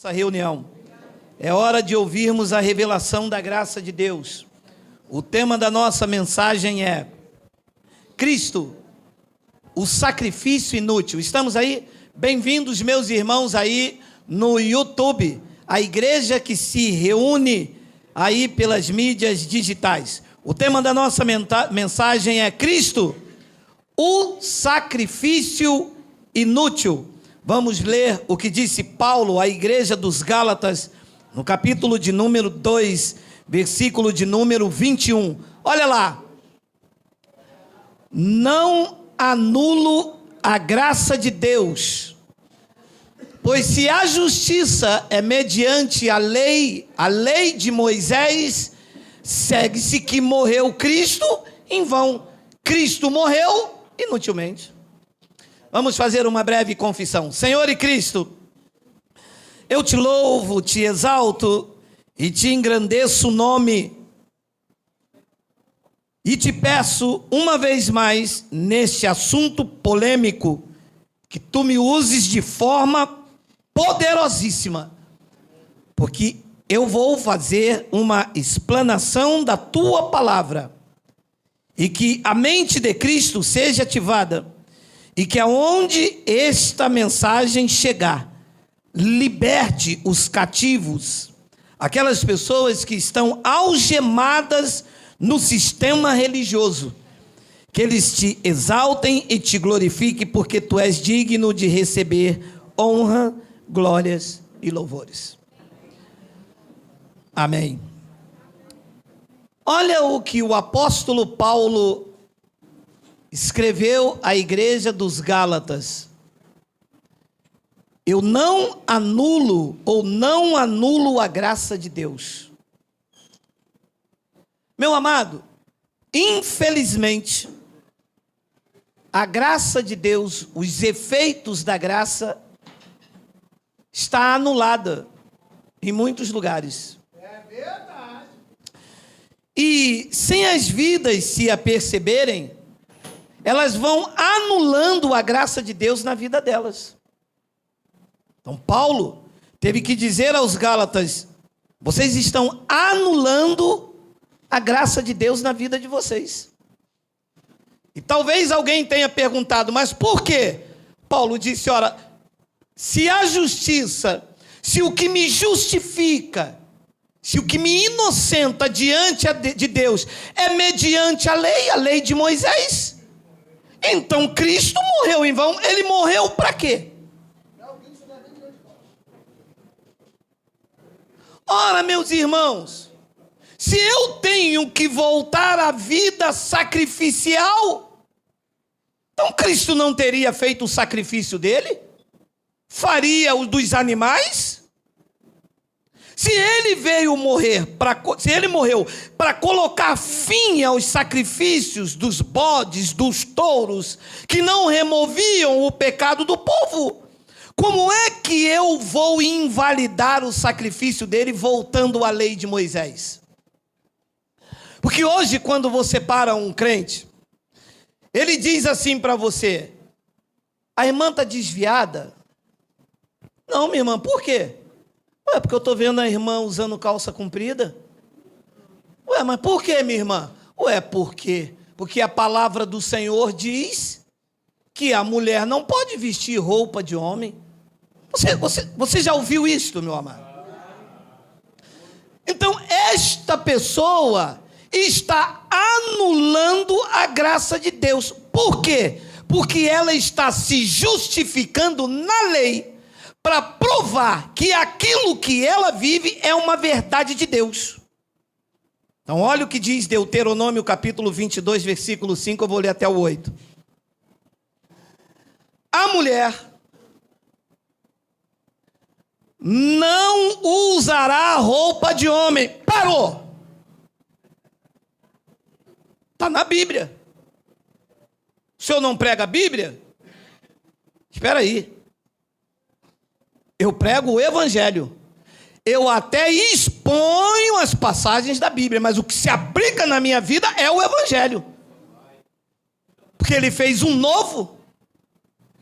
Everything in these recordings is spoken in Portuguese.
Essa reunião. É hora de ouvirmos a revelação da graça de Deus. O tema da nossa mensagem é Cristo, o sacrifício inútil. Estamos aí? Bem-vindos, meus irmãos, aí no YouTube, a igreja que se reúne aí pelas mídias digitais. O tema da nossa mensagem é Cristo, o sacrifício inútil. Vamos ler o que disse Paulo à igreja dos Gálatas, no capítulo de número 2, versículo de número 21. Olha lá. Não anulo a graça de Deus, pois se a justiça é mediante a lei de Moisés, segue-se que morreu Cristo em vão. Cristo morreu inutilmente. Vamos fazer uma breve confissão. Senhor e Cristo, eu te louvo, te exalto e te engrandeço o nome. E te peço uma vez mais, neste assunto polêmico, que tu me uses de forma poderosíssima, porque eu vou fazer uma explanação da tua palavra, e que a mente de Cristo seja ativada, e que aonde esta mensagem chegar, liberte os cativos, aquelas pessoas que estão algemadas no sistema religioso, que eles te exaltem e te glorifiquem, porque tu és digno de receber honra, glórias e louvores. Amém. Olha o que o apóstolo Paulo escreveu à igreja dos Gálatas. Eu não anulo a graça de Deus. Meu amado, infelizmente, a graça de Deus, os efeitos da graça, está anulada em muitos lugares. É verdade. E sem as vidas se aperceberem, elas vão anulando a graça de Deus na vida delas. Então Paulo teve que dizer aos Gálatas: vocês estão anulando a graça de Deus na vida de vocês. E talvez alguém tenha perguntado, mas por quê? Paulo disse, ora, se a justiça, se o que me justifica, se o que me inocenta diante de Deus é mediante a lei de Moisés, então Cristo morreu em vão. Ele morreu para quê? Ora, meus irmãos, se eu tenho que voltar à vida sacrificial, então Cristo não teria feito o sacrifício dele? Faria o dos animais? Se ele morreu para colocar fim aos sacrifícios dos bodes, dos touros, que não removiam o pecado do povo, como é que eu vou invalidar o sacrifício dele voltando à lei de Moisés? Porque hoje, quando você para um crente, ele diz assim para você: a irmã está desviada? Não, minha irmã, por quê? Ué, porque eu estou vendo a irmã usando calça comprida. Ué, mas por quê, minha irmã? Ué, por quê? Porque a palavra do Senhor diz que a mulher não pode vestir roupa de homem. Você já ouviu isto, meu amado? Então, esta pessoa está anulando a graça de Deus. Por quê? Porque ela está se justificando na lei para provar que aquilo que ela vive é uma verdade de Deus. Então, olha o que diz Deuteronômio capítulo 22, versículo 5, eu vou ler até o 8. A mulher não usará roupa de homem. Parou! Está na Bíblia. O senhor não prega a Bíblia? Espera aí. Eu prego o Evangelho. Eu até exponho as passagens da Bíblia, mas o que se aplica na minha vida é o Evangelho. Porque ele fez um novo.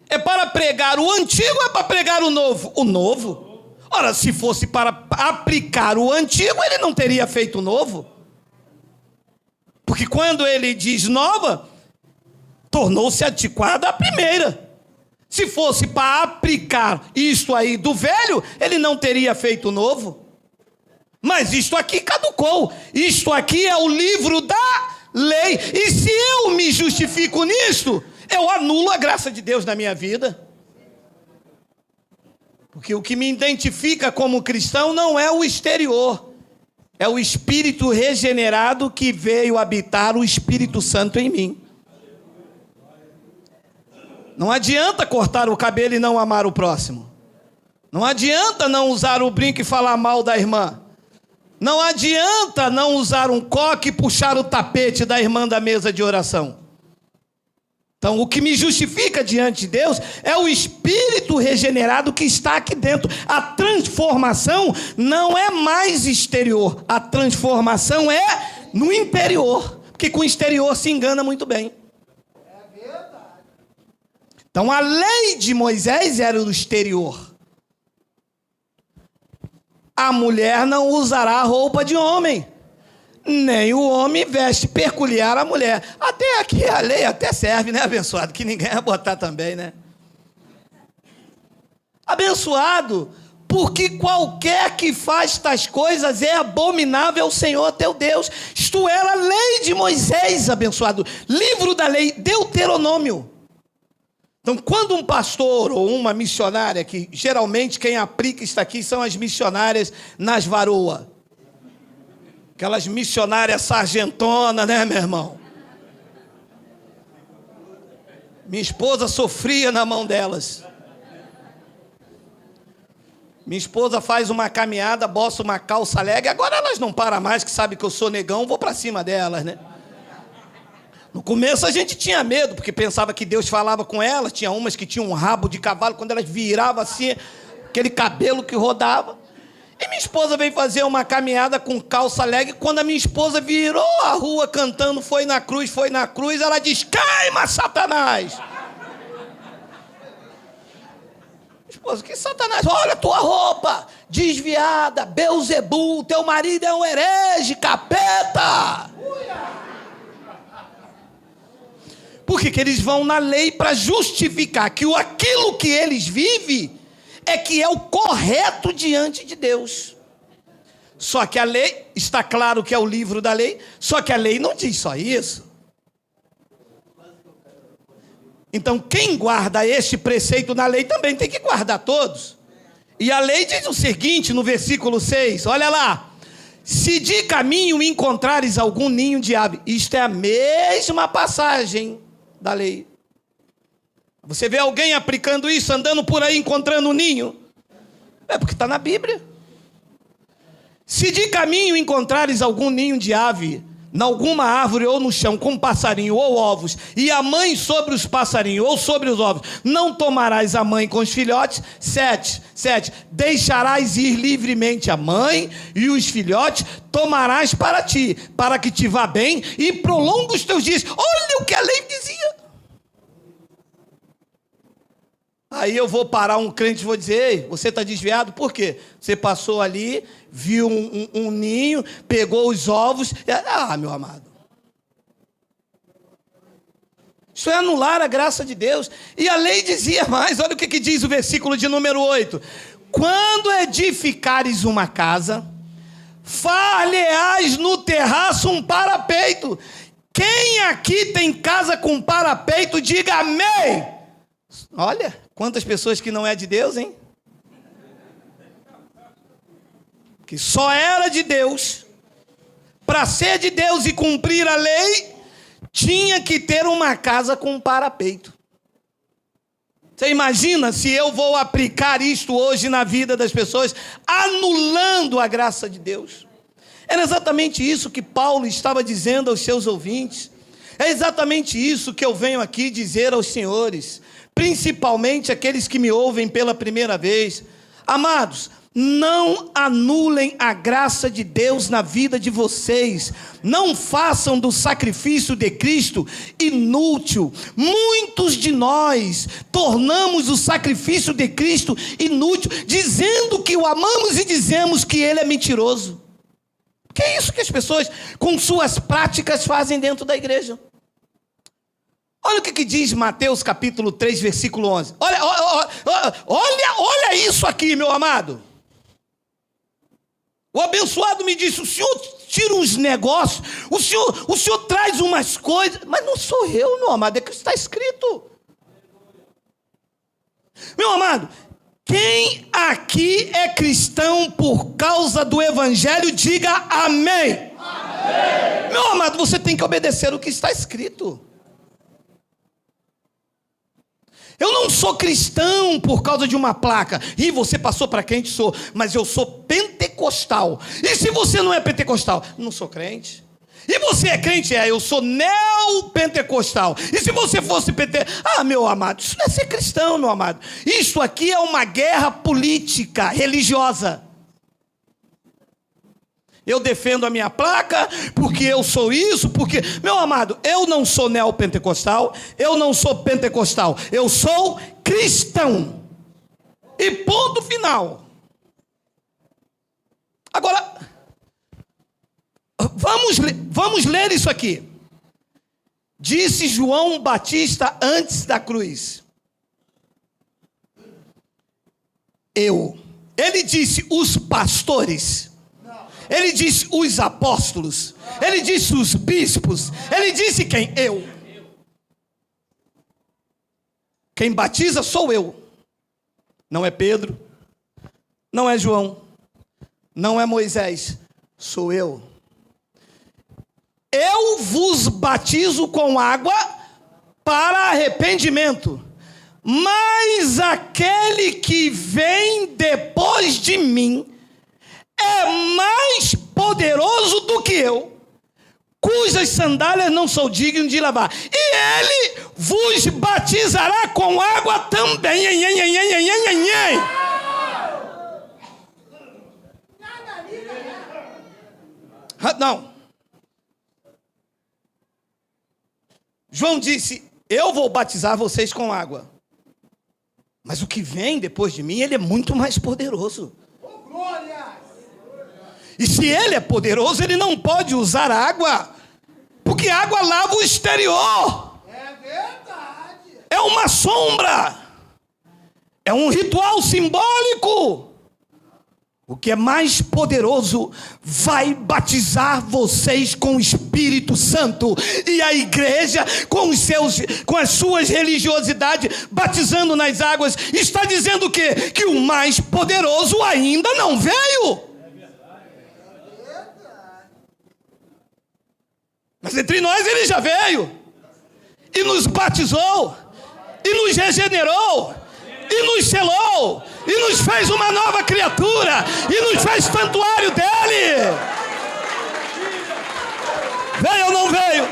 É para pregar o antigo ou é para pregar o novo? O novo. Ora, se fosse para aplicar o antigo, ele não teria feito o novo. Porque quando ele diz nova, tornou-se antiquada a primeira. Se fosse para aplicar isto aí do velho, ele não teria feito o novo. Mas isto aqui caducou. Isto aqui é o livro da lei. E se eu me justifico nisto, eu anulo a graça de Deus na minha vida. Porque o que me identifica como cristão não é o exterior. É o espírito regenerado que veio habitar o Espírito Santo em mim. Não adianta cortar o cabelo e não amar o próximo. Não adianta não usar o brinco e falar mal da irmã. Não adianta não usar um coque e puxar o tapete da irmã da mesa de oração. Então, o que me justifica diante de Deus é o espírito regenerado que está aqui dentro. A transformação não é mais exterior. A transformação é no interior. Porque com o exterior se engana muito bem. Então, a lei de Moisés era do exterior. A mulher não usará roupa de homem. Nem o homem veste peculiar à mulher. Até aqui a lei até serve, né, abençoado? Que ninguém vai botar também, né? Abençoado, porque qualquer que faz tais coisas é abominável ao Senhor teu Deus. Isto era a lei de Moisés, abençoado. Livro da lei, Deuteronômio. Então, quando um pastor ou uma missionária, que geralmente quem aplica isso aqui são as missionárias nas varoas. Aquelas missionárias sargentonas, né, meu irmão? Minha esposa sofria na mão delas. Minha esposa faz uma caminhada, boça uma calça leg. Agora elas não param mais, que sabe que eu sou negão, vou para cima delas, né? No começo a gente tinha medo, porque pensava que Deus falava com elas. Tinha umas que tinham um rabo de cavalo, quando elas viravam assim, aquele cabelo que rodava. E minha esposa veio fazer uma caminhada com calça leg. Quando a minha esposa virou a rua cantando foi na cruz, ela diz: "Caima, Satanás!" Esposa, que Satanás? Olha a tua roupa, desviada, Beuzebu, teu marido é um herege, capeta. Por que eles vão na lei para justificar que aquilo que eles vivem é que é o correto diante de Deus. Só que a lei, está claro que é o livro da lei, só que a lei não diz só isso. Então quem guarda este preceito na lei também tem que guardar todos. E a lei diz o seguinte no versículo 6, olha lá: se de caminho encontrares algum ninho de ave. Isto é a mesma passagem da lei. Você vê alguém aplicando isso, andando por aí encontrando um ninho? É porque está na Bíblia. Se de caminho encontrares algum ninho de ave, em alguma árvore ou no chão, com passarinho ou ovos, e a mãe sobre os passarinhos ou sobre os ovos, não tomarás a mãe com os filhotes. 7. Deixarás ir livremente a mãe e os filhotes tomarás para ti, para que te vá bem e prolongue os teus dias. Olha o que a lei dizia. Aí eu vou parar um crente e vou dizer: ei, você está desviado, por quê? Você passou ali, viu um ninho, pegou os ovos. Meu amado. Isso é anular a graça de Deus. E a lei dizia mais, olha o que diz o versículo de número 8. Quando edificares uma casa, far-lhe-ás no terraço um parapeito. Quem aqui tem casa com parapeito, diga amém. Olha, quantas pessoas que não é de Deus, hein? Que só era de Deus. Para ser de Deus e cumprir a lei, tinha que ter uma casa com parapeito. Você imagina se eu vou aplicar isto hoje na vida das pessoas, anulando a graça de Deus? Era exatamente isso que Paulo estava dizendo aos seus ouvintes. É exatamente isso que eu venho aqui dizer aos senhores, principalmente aqueles que me ouvem pela primeira vez. Amados, não anulem a graça de Deus na vida de vocês. Não façam do sacrifício de Cristo inútil. Muitos de nós tornamos o sacrifício de Cristo inútil, dizendo que o amamos e dizemos que ele é mentiroso. Que é isso que as pessoas com suas práticas fazem dentro da igreja. Olha o que diz Mateus capítulo 3, versículo 11. Olha isso aqui, meu amado. O abençoado me disse: o senhor tira uns negócios, o senhor traz umas coisas, mas não sou eu, meu amado, é que está escrito. Meu amado, quem aqui é cristão por causa do evangelho, diga amém. Amém. Meu amado, você tem que obedecer o que está escrito. Eu não sou cristão por causa de uma placa. E você passou para crente? Sou. Mas eu sou pentecostal. E se você não é pentecostal? Não sou crente. E você é crente? Eu sou neopentecostal. E se você fosse pentecostal? Meu amado, isso não é ser cristão, meu amado. Isso aqui é uma guerra política, religiosa. Eu defendo a minha placa, porque eu sou isso, porque... Meu amado, eu não sou neopentecostal, eu não sou pentecostal, eu sou cristão. E ponto final. Agora, vamos ler isso aqui. Disse João Batista antes da cruz. Ele disse os pastores... Ele disse os apóstolos. Ele disse os bispos. Ele disse quem? Eu. Quem batiza sou eu. Não é Pedro. Não é João. Não é Moisés. Sou eu. Eu vos batizo com água para arrependimento. Mas aquele que vem depois de mim é mais poderoso do que eu, cujas sandálias não sou digno de lavar. E ele vos batizará com água também. Não. João disse: eu vou batizar vocês com água. Mas o que vem depois de mim, ele é muito mais poderoso. E se ele é poderoso, ele não pode usar água, porque água lava o exterior. É verdade. É uma sombra. É um ritual simbólico. O que é mais poderoso vai batizar vocês com o Espírito Santo. E a igreja, com as suas religiosidades, batizando nas águas, está dizendo o quê? Que o mais poderoso ainda não veio. Mas entre nós ele já veio, e nos batizou, e nos regenerou, e nos selou, e nos fez uma nova criatura, e nos fez santuário dele. Veio ou não veio?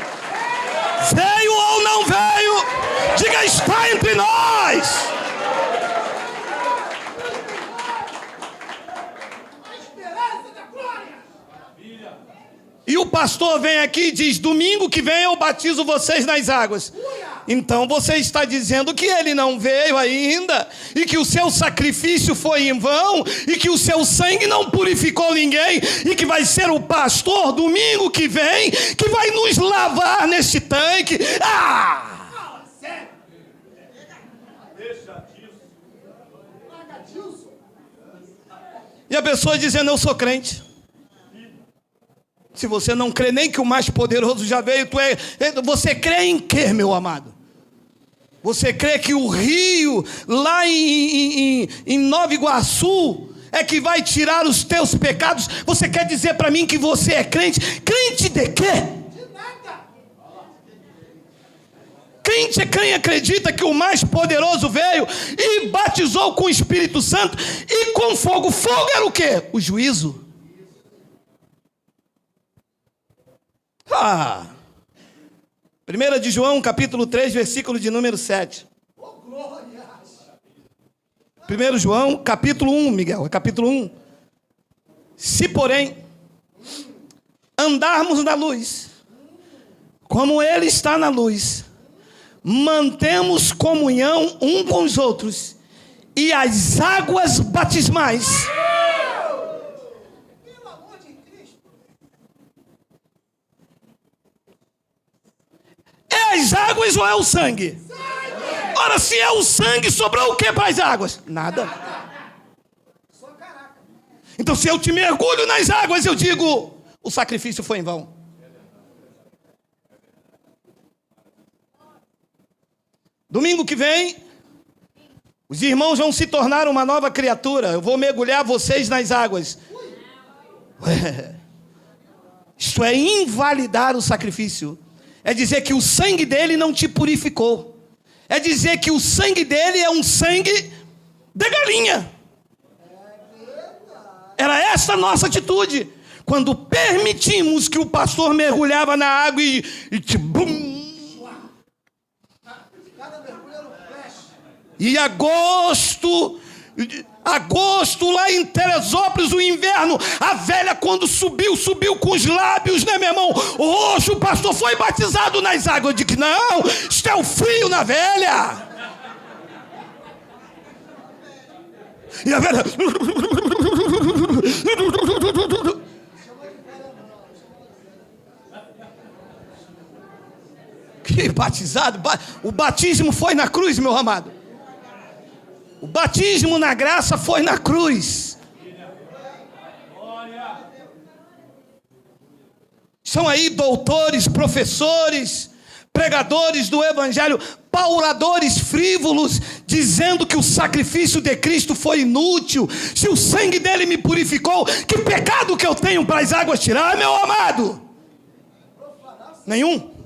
Veio ou não veio? Diga: está entre nós. E o pastor vem aqui e diz: domingo que vem eu batizo vocês nas águas. Então você está dizendo que ele não veio ainda, e que o seu sacrifício foi em vão, e que o seu sangue não purificou ninguém, e que vai ser o pastor domingo que vem que vai nos lavar neste tanque. E a pessoa dizendo: eu sou crente. Se você não crê nem que o mais poderoso já veio, você crê em quê, meu amado? Você crê que o rio lá em Nova Iguaçu é que vai tirar os teus pecados? Você quer dizer para mim que você é crente? Crente de quê? De nada. Crente é quem acredita que o mais poderoso veio e batizou com o Espírito Santo e com fogo. Fogo era o quê? O juízo. 1 de João, capítulo 3, versículo de número 7. 1 João, capítulo 1, Miguel, é capítulo 1. Se, porém, andarmos na luz, como Ele está na luz, mantemos comunhão um com os outros, e as águas batismais é as águas ou é o sangue? Ora, se é o sangue, sobrou o que para as águas? Nada. Então, se eu te mergulho nas águas, eu digo, o sacrifício foi em vão. Domingo que vem, os irmãos vão se tornar uma nova criatura. Eu vou mergulhar vocês nas águas. Isto é invalidar o sacrifício. É dizer que o sangue dele não te purificou. É dizer que o sangue dele é um sangue de galinha. Era essa a nossa atitude. Quando permitimos que o pastor mergulhava na água e bum. E agosto lá em Teresópolis, o inverno, a velha quando subiu com os lábios, né, meu irmão? Roxo, o pastor foi batizado nas águas. Eu digo, não, isto é o frio na velha. E a velha... Que batizado, o batismo foi na cruz, meu amado. O batismo na graça foi na cruz. São aí doutores, professores, pregadores do evangelho, pauradores frívolos, dizendo que o sacrifício de Cristo foi inútil. Se o sangue dele me purificou, que pecado que eu tenho para as águas tirar, meu amado? Nenhum.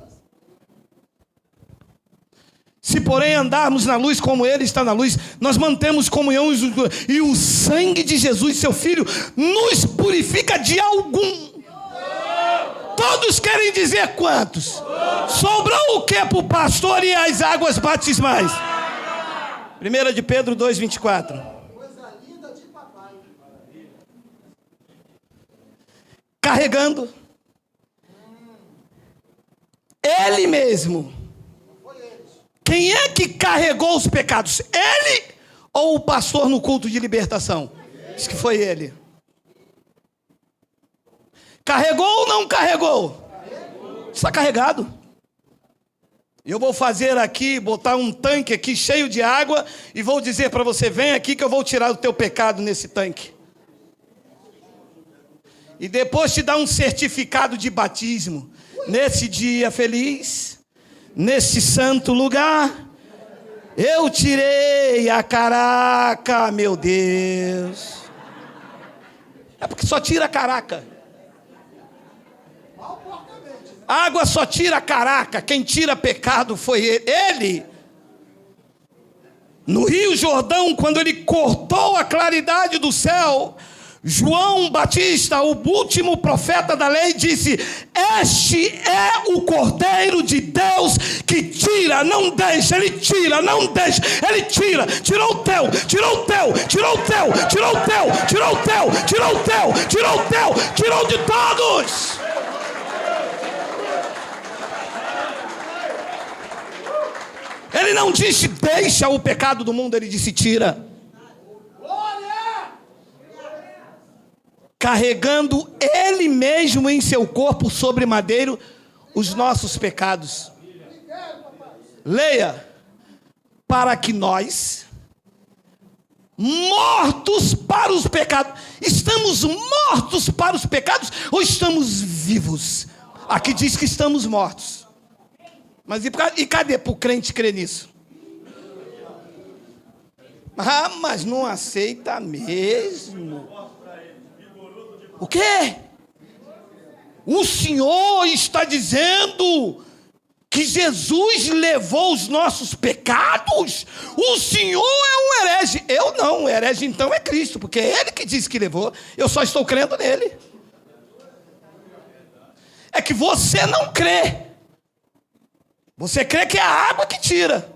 Se, porém, andarmos na luz como Ele está na luz, nós mantemos comunhão, e o sangue de Jesus, seu Filho, nos purifica de algum. Todos querem dizer quantos? Sobrou o que para o pastor e as águas batismais? 1 de Pedro 2,24. Carregando Ele mesmo. Quem é que carregou os pecados? Ele ou o pastor no culto de libertação? Diz que foi ele. Carregou ou não carregou? Está carregado. Eu vou fazer aqui, botar um tanque aqui cheio de água e vou dizer para você, vem aqui que eu vou tirar o teu pecado nesse tanque. E depois te dar um certificado de batismo. Nesse dia feliz, nesse santo lugar, eu tirei a caraca, meu Deus. É porque só tira a caraca. A água só tira a caraca. Quem tira pecado foi ele. No Rio Jordão, quando ele cortou a claridade do céu, João Batista, o último profeta da lei, disse: este é o Cordeiro de Deus que tira, não deixa, ele tira, não deixa, ele tira, tirou o teu, tirou o teu, tirou o teu, tirou o teu, tirou o teu, tirou o teu, tirou o teu, tirou de todos. Ele não disse deixa o pecado do mundo, ele disse tira. Carregando ele mesmo em seu corpo sobre madeiro os nossos pecados. Leia. Para que nós, mortos para os pecados, estamos mortos para os pecados ou estamos vivos? Aqui diz que estamos mortos. Mas e cadê para o crente crer nisso? Ah, mas não aceita mesmo. O quê? O Senhor está dizendo que Jesus levou os nossos pecados? O Senhor é um herege. Eu não, o herege então é Cristo, porque é Ele que disse que levou. Eu só estou crendo nele. É que você não crê. Você crê que é a água que tira.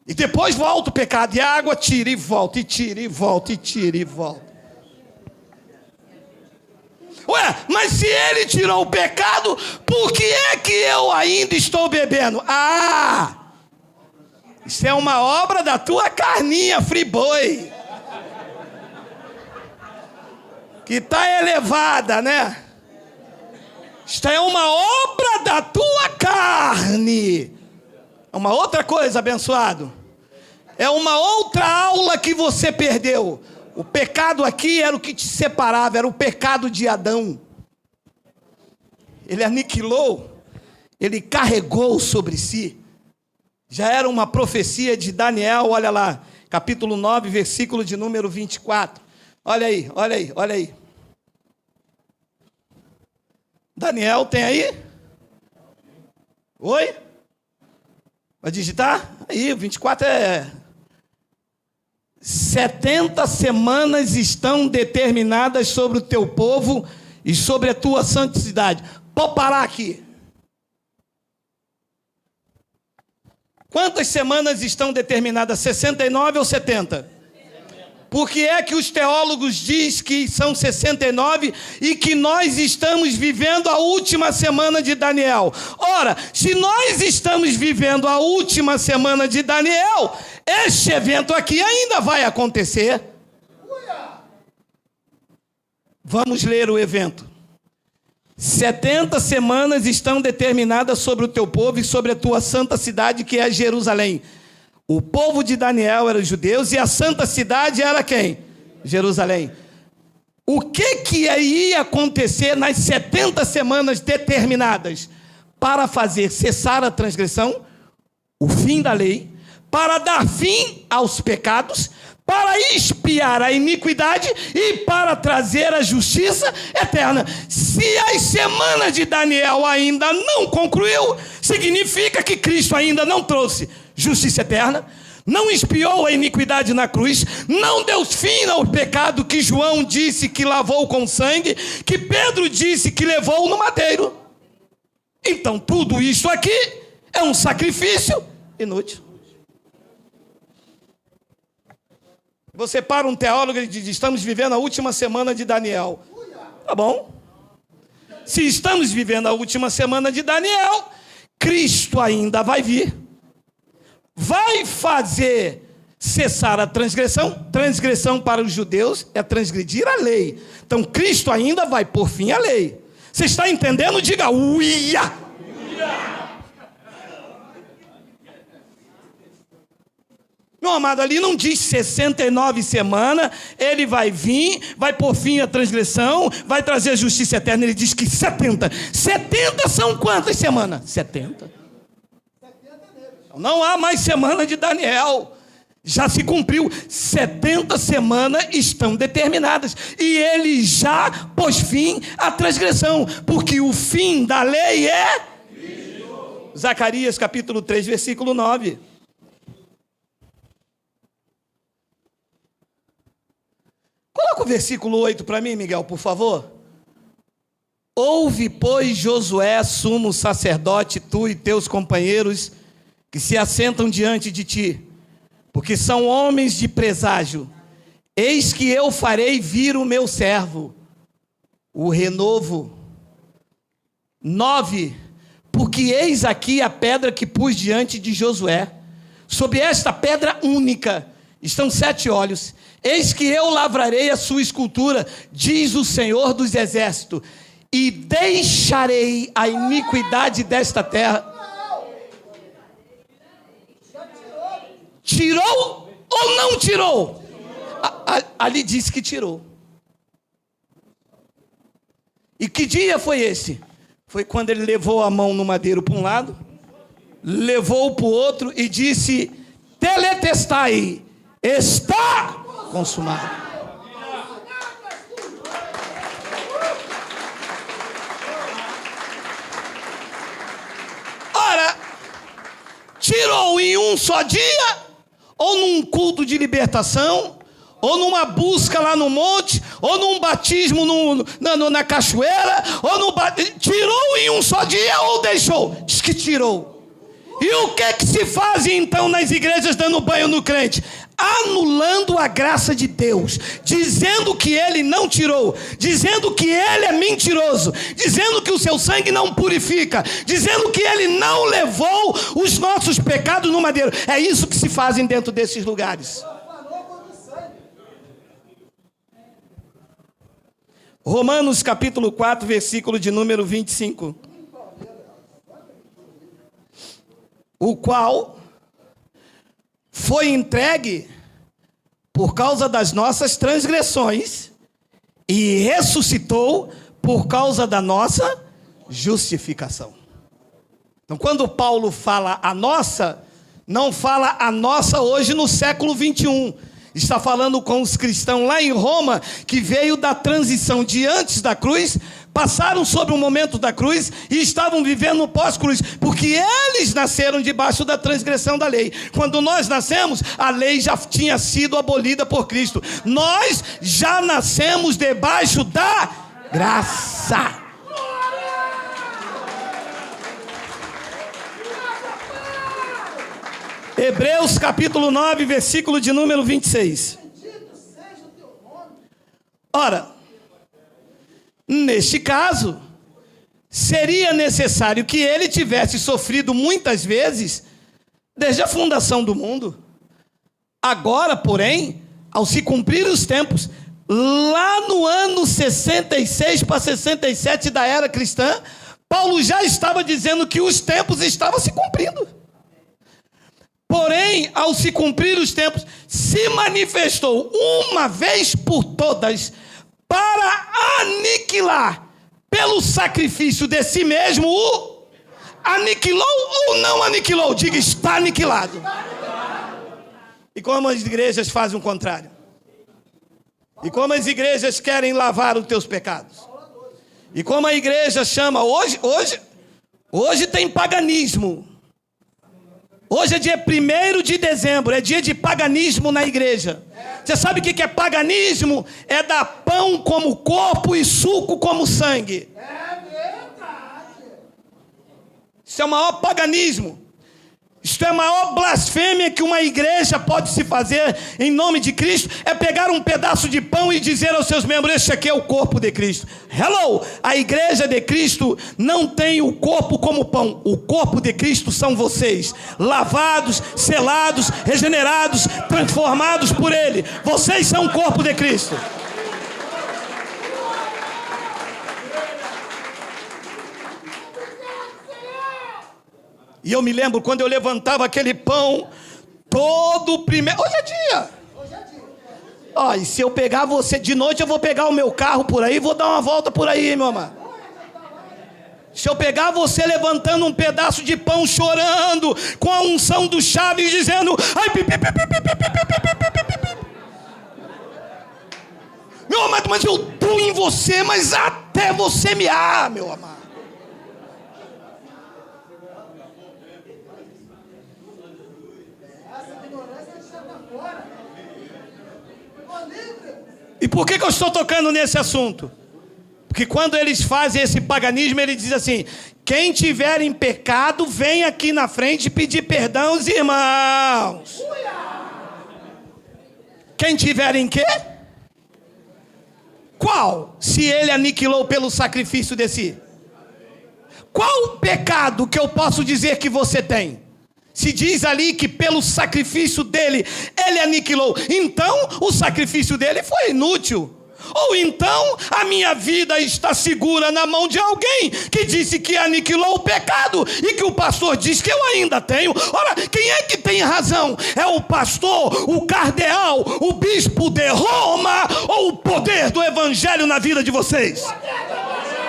E depois volta o pecado, e a água tira e volta, e tira e volta, e tira e volta. mas se ele tirou o pecado, por que é que eu ainda estou bebendo? Isso é uma obra da tua carninha, friboi, que está elevada, né? Isto é uma obra da tua carne. É uma outra coisa, abençoado. É uma outra aula que você perdeu. O pecado aqui era o que te separava, era o pecado de Adão. Ele aniquilou, ele carregou sobre si. Já era uma profecia de Daniel, olha lá, capítulo 9, versículo de número 24. Olha aí, olha aí, olha aí. Daniel, tem aí? Oi? Vai digitar? Aí, 24 é... 70 semanas estão determinadas sobre o teu povo e sobre a tua santidade. Pode parar aqui. Quantas semanas estão determinadas? 69 ou 70? Por que é que os teólogos dizem que são 69 e que nós estamos vivendo a última semana de Daniel? Ora, se nós estamos vivendo a última semana de Daniel, este evento aqui ainda vai acontecer. Vamos ler o evento. 70 semanas estão determinadas sobre o teu povo e sobre a tua santa cidade, que é Jerusalém. O povo de Daniel era os judeus e a santa cidade era quem? Jerusalém. O que ia acontecer nas 70 semanas determinadas? Para fazer cessar a transgressão, o fim da lei, para dar fim aos pecados, para expiar a iniquidade e para trazer a justiça eterna. Se as semanas de Daniel ainda não concluiu, significa que Cristo ainda não trouxe justiça eterna, não expiou a iniquidade na cruz, não deu fim ao pecado que João disse que lavou com sangue, que Pedro disse que levou no madeiro. Então tudo isso aqui é um sacrifício inútil. Você para um teólogo e diz: estamos vivendo a última semana de Daniel. Tá bom. Se estamos vivendo a última semana de Daniel, Cristo ainda vai vir. Vai fazer cessar a transgressão. Transgressão para os judeus é transgredir a lei. Então Cristo ainda vai pôr fim à lei. Você está entendendo? Diga uia. Meu amado, ali não diz 69 semanas, ele vai vir, vai pôr fim à transgressão, vai trazer a justiça eterna. Ele diz que 70. 70 são quantas semanas? 70. Não há mais semana de Daniel. Já se cumpriu. 70 semanas estão determinadas. E ele já pôs fim à transgressão. Porque o fim da lei é Cristo. Zacarias capítulo 3, versículo 9. Coloca o versículo 8 para mim, Miguel, por favor. Ouve, pois, Josué, sumo sacerdote, tu e teus companheiros que se assentam diante de ti, porque são homens de preságio. Eis que eu farei vir o meu servo, o renovo. 9. Porque eis aqui a pedra que pus diante de Josué. Sob esta pedra única estão 7 olhos. Eis que eu lavrarei a sua escultura, diz o Senhor dos Exércitos, e deixarei a iniquidade desta terra. Tirou ou não tirou? Ali diz que tirou. E que dia foi esse? Foi quando ele levou a mão no madeiro para um lado, levou para o outro e disse: teletestai, está consumado. Ora, tirou em um só dia, ou num culto de libertação, ou numa busca lá no monte, ou num batismo na cachoeira, tirou em um só dia ou deixou? Diz que tirou. E o que se faz então nas igrejas dando banho no crente? anulando a graça de Deus, dizendo que ele não tirou, dizendo que ele é mentiroso, dizendo que o seu sangue não purifica, dizendo que ele não levou os nossos pecados no madeiro. É isso que se fazem dentro desses lugares. Romanos capítulo 4, versículo de número 25. O qual foi entregue por causa das nossas transgressões e ressuscitou por causa da nossa justificação. Então, quando Paulo fala a nossa, não fala a nossa hoje no século 21. Está falando com os cristãos lá em Roma, que veio da transição de antes da cruz, passaram sobre o momento da cruz e estavam vivendo no pós-cruz, porque eles nasceram debaixo da transgressão da lei. Quando nós nascemos, a lei já tinha sido abolida por Cristo. Nós já nascemos debaixo da graça. Hebreus capítulo 9, versículo de número 26. Ora, neste caso, seria necessário que ele tivesse sofrido muitas vezes desde a fundação do mundo. Agora, porém, ao se cumprir os tempos, lá no ano 66 para 67 da era cristã, Paulo já estava dizendo que os tempos estavam se cumprindo. Porém, ao se cumprir os tempos, se manifestou uma vez por todas para aniquilar, pelo sacrifício de si mesmo, o aniquilou ou não aniquilou? Diga, está aniquilado. E como as igrejas fazem o contrário? E como as igrejas querem lavar os teus pecados? E como a igreja chama, hoje tem paganismo. Hoje é dia 1º de dezembro, é dia de paganismo na igreja. Você sabe o que é paganismo? É dar pão como corpo e suco como sangue. É verdade. Isso é o maior paganismo. Isto é a maior blasfêmia que uma igreja pode se fazer em nome de Cristo, é pegar um pedaço de pão e dizer aos seus membros, este aqui é o corpo de Cristo. Hello! A igreja de Cristo não tem o corpo como pão. O corpo de Cristo são vocês, lavados, selados, regenerados, transformados por Ele. Vocês são o corpo de Cristo. E eu me lembro quando eu levantava aquele pão, todo primeiro... Hoje é dia. Ó, e se eu pegar você de noite, eu vou pegar o meu carro por aí e vou dar uma volta por aí, meu amado. Se eu pegar você levantando um pedaço de pão, chorando, com a unção do Chaves, dizendo... Ai, meu amado, mas eu dou em você, mas até você me meu amado. E por que eu estou tocando nesse assunto? Porque quando eles fazem esse paganismo, ele diz assim: quem tiver em pecado, vem aqui na frente pedir perdão aos irmãos. Quem tiver em quê? Qual? Se ele aniquilou pelo sacrifício de si. Qual o pecado que eu posso dizer que você tem? Se diz ali que pelo sacrifício dele, ele aniquilou. Então, o sacrifício dele foi inútil. Ou então, a minha vida está segura na mão de alguém que disse que aniquilou o pecado e que o pastor diz que eu ainda tenho. Ora, quem é que tem razão? É o pastor, o cardeal, o bispo de Roma ou o poder do evangelho na vida de vocês?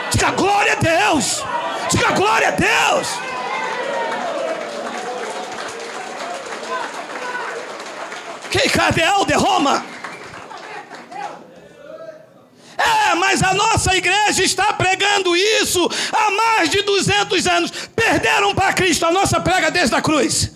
Diga glória a Deus! Diga glória a Deus! Que cardeal de Roma? Mas a nossa igreja está pregando isso há mais de 200 anos. Perderam para Cristo, a nossa prega desde a cruz.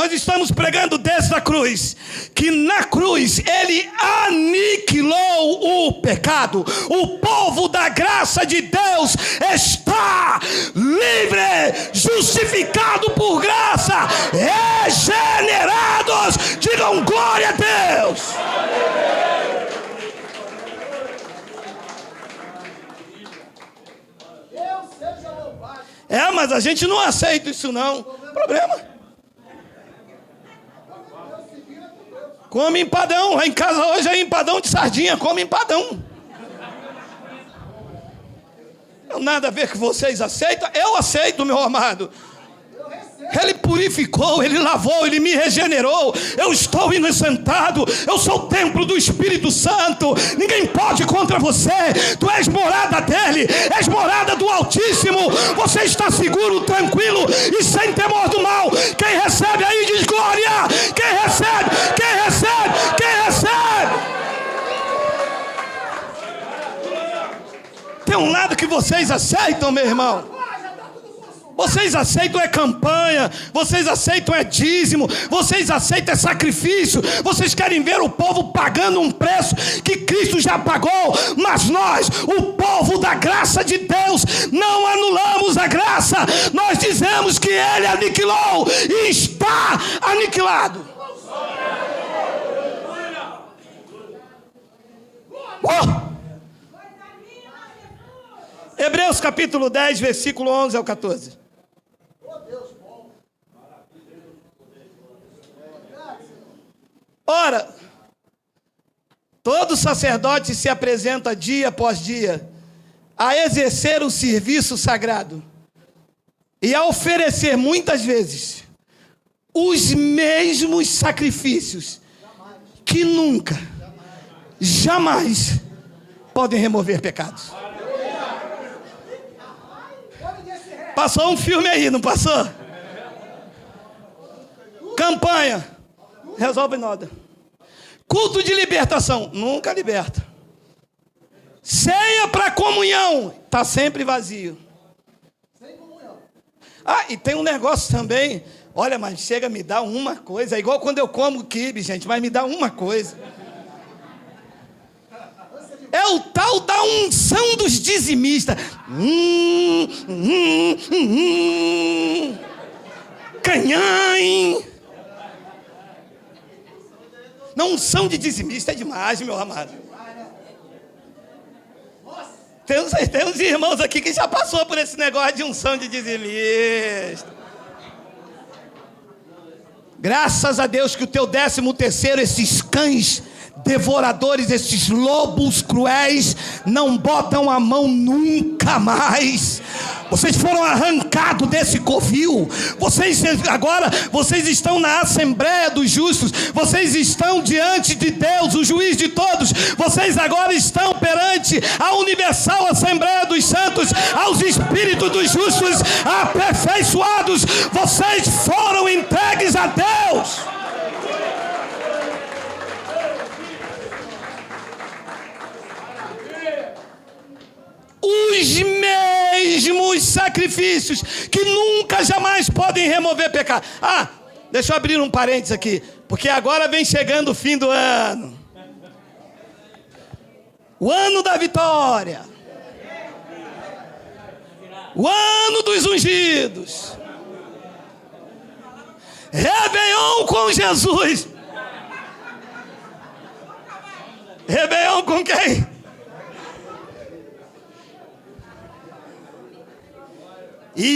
Nós estamos pregando desde a cruz, que na cruz ele aniquilou o pecado. O povo da graça de Deus está livre, justificado por graça, regenerados. Digam glória a Deus. Mas a gente não aceita isso não. Problema. Come empadão. Lá em casa hoje é empadão de sardinha. Come empadão. Não nada a ver que vocês aceitam. Eu aceito, meu amado. Ele purificou, ele lavou, ele me regenerou. Eu estou inocentado. Eu sou o templo do Espírito Santo. Ninguém pode contra você. Tu és morada dele, és morada do Altíssimo. Você está seguro, tranquilo e sem temor do mal. Quem recebe aí diz glória. Quem recebe, quem recebe, quem recebe. Tem um lado que vocês aceitam, meu irmão. Vocês aceitam é campanha, vocês aceitam é dízimo, vocês aceitam é sacrifício, vocês querem ver o povo pagando um preço que Cristo já pagou, mas nós, o povo da graça de Deus, não anulamos a graça, nós dizemos que ele aniquilou e está aniquilado. Hebreus capítulo 10, versículo 11 ao 14. Ora, todo sacerdote se apresenta dia após dia a exercer o serviço sagrado e a oferecer muitas vezes os mesmos sacrifícios que nunca, jamais podem remover pecados. Passou um filme aí, não passou? Campanha, resolve nada. Culto de libertação, nunca liberta. Ceia para comunhão, está sempre vazio. E tem um negócio também. Olha, mas chega, me dá uma coisa. É igual quando eu como quibe, gente, mas me dá uma coisa. É o tal da unção dos dizimistas. Canhãe. Não, unção de dizimista é demais, meu amado. Tem uns irmãos aqui que já passou por esse negócio de unção de dizimista. Graças a Deus que o teu 13º, esses cães devoradores, esses lobos cruéis, não botam a mão nunca mais. Vocês foram arrancados desse covil. Vocês estão na Assembleia dos Justos. Vocês estão diante de Deus, o juiz de todos. Vocês agora estão perante a universal Assembleia dos Santos, aos espíritos dos justos aperfeiçoados. Vocês foram entregues a Deus. Os mesmos sacrifícios que nunca jamais podem remover pecado. Deixa eu abrir um parênteses aqui, porque agora vem chegando o fim do ano. O ano da vitória. O ano dos ungidos. Réveillon com Jesus. Réveillon com quem?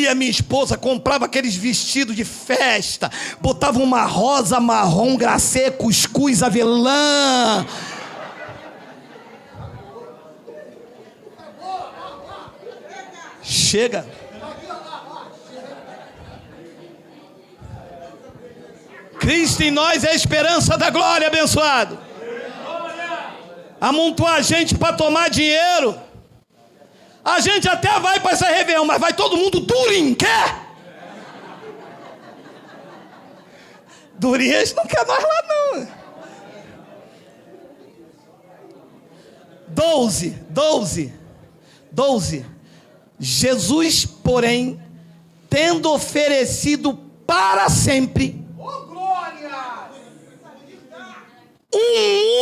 A minha esposa comprava aqueles vestidos de festa, botava uma rosa, marrom, glacê, cuscuz, avelã. Chega. Cristo em nós é a esperança da glória, abençoado. Amontoar a gente para tomar dinheiro. A gente até vai para essa Réveillon, mas vai todo mundo durinho, quer? Durinho, eles não querem nós lá não. 12. Jesus, porém, tendo oferecido para sempre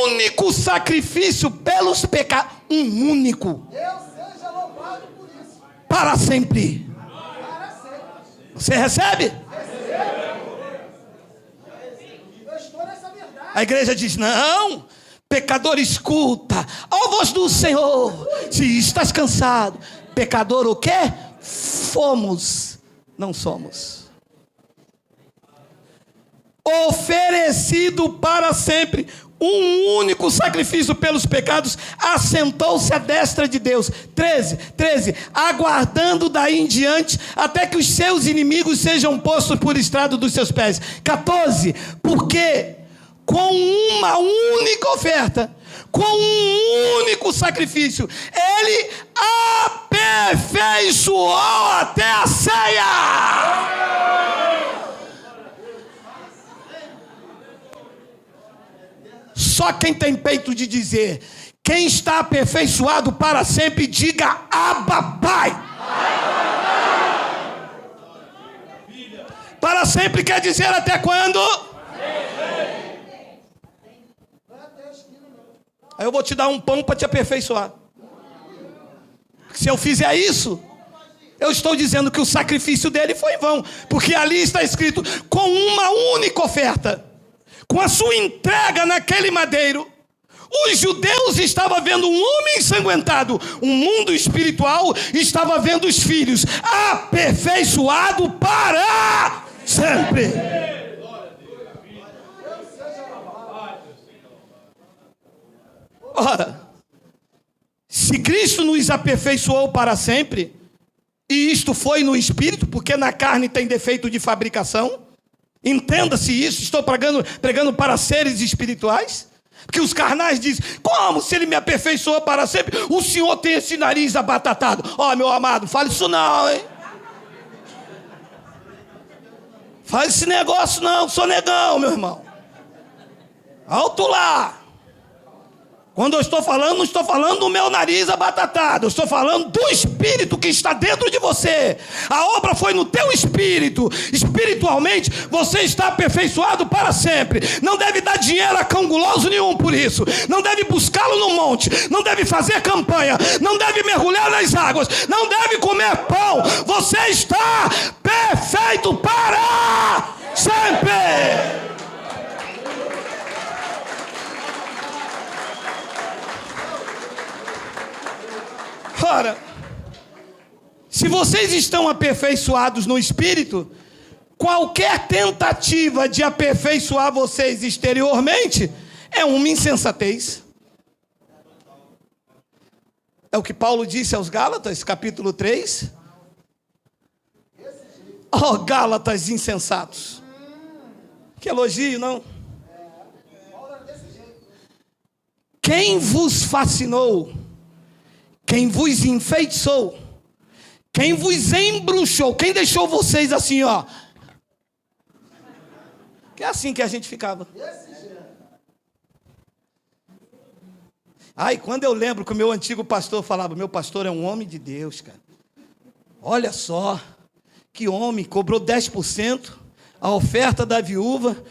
único sacrifício pelos pecados. Um único. Deus seja louvado por isso. Para sempre. Para sempre. Você recebe? Eu estou nessa verdade. A igreja diz: não, pecador, escuta, ó voz do Senhor, se estás cansado. Pecador o quê? Fomos, não somos. Oferecido para sempre, um único sacrifício pelos pecados, assentou-se à destra de Deus. 13, aguardando daí em diante, até que os seus inimigos sejam postos por estrado dos seus pés. 14, porque com uma única oferta, com um único sacrifício, ele aperfeiçoou até a ceia. Só quem tem peito de dizer, quem está aperfeiçoado para sempre, diga Abba, Pai. Para sempre quer dizer até quando? Aí eu vou te dar um pão para te aperfeiçoar. Se eu fizer isso, eu estou dizendo que o sacrifício dele foi em vão, porque ali está escrito: com uma única oferta, com a sua entrega naquele madeiro, os judeus estavam vendo um homem ensanguentado, o mundo espiritual estava vendo os filhos aperfeiçoado para sempre. Ora, se Cristo nos aperfeiçoou para sempre, e isto foi no espírito, porque na carne tem defeito de fabricação, entenda-se isso, estou pregando para seres espirituais, porque os carnais dizem: como se ele me aperfeiçoou para sempre, o senhor tem esse nariz abatatado? Ó, meu amado, fale isso não, hein? Faz esse negócio não, sou negão, meu irmão. Alto lá. Quando eu estou falando, não estou falando do meu nariz abatatado, eu estou falando do Espírito que está dentro de você. A obra foi no teu espírito. Espiritualmente, você está aperfeiçoado para sempre. Não deve dar dinheiro a cão guloso nenhum por isso. Não deve buscá-lo no monte. Não deve fazer campanha. Não deve mergulhar nas águas. Não deve comer pão. Você está perfeito para sempre. Ora, se vocês estão aperfeiçoados no Espírito, qualquer tentativa de aperfeiçoar vocês exteriormente é uma insensatez. É o que Paulo disse aos Gálatas, capítulo 3. Oh, Gálatas insensatos. Que elogio, não? Quem vos fascinou? Quem vos enfeitiçou? Quem vos embruxou? Quem deixou vocês assim, ó? Que é assim que a gente ficava. Ai, quando eu lembro que o meu antigo pastor falava: meu pastor é um homem de Deus, cara. Olha só, que homem, cobrou 10%, a oferta da viúva.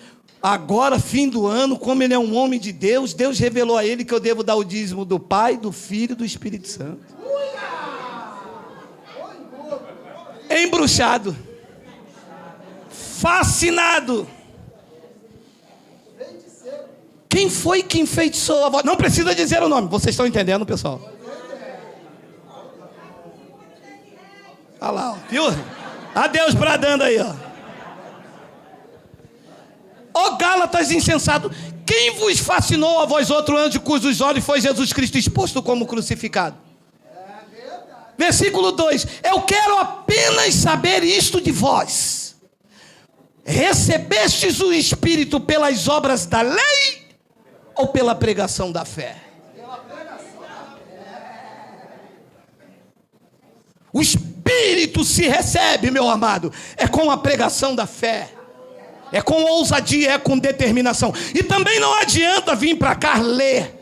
Agora, fim do ano, como ele é um homem de Deus, Deus revelou a ele que eu devo dar o dízimo do Pai, do Filho e do Espírito Santo. Embruxado, fascinado. Quem foi que enfeitiçou a voz? Não precisa dizer o nome, vocês estão entendendo, pessoal? Olha lá, ó, viu? A Deus bradando aí, ó. Ó Gálatas insensato, quem vos fascinou a vós outro anjo cujos olhos foi Jesus Cristo exposto como crucificado? Versículo 2, eu quero apenas saber isto de vós: recebestes o Espírito pelas obras da lei ou pela pregação da fé? O Espírito se recebe, meu amado, é com a pregação da fé. É com ousadia, é com determinação. E também não adianta vir para cá ler.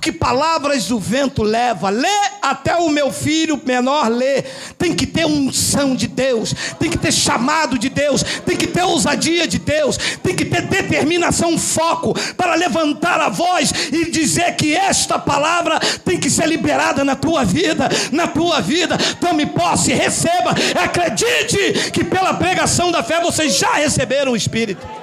porque palavras do vento leva. Lê até o meu filho menor lê. Tem que ter unção de Deus, tem que ter chamado de Deus, tem que ter ousadia de Deus, tem que ter determinação, foco para levantar a voz e dizer que esta palavra tem que ser liberada na tua vida, tome posse, receba, acredite que pela pregação da fé vocês já receberam o Espírito.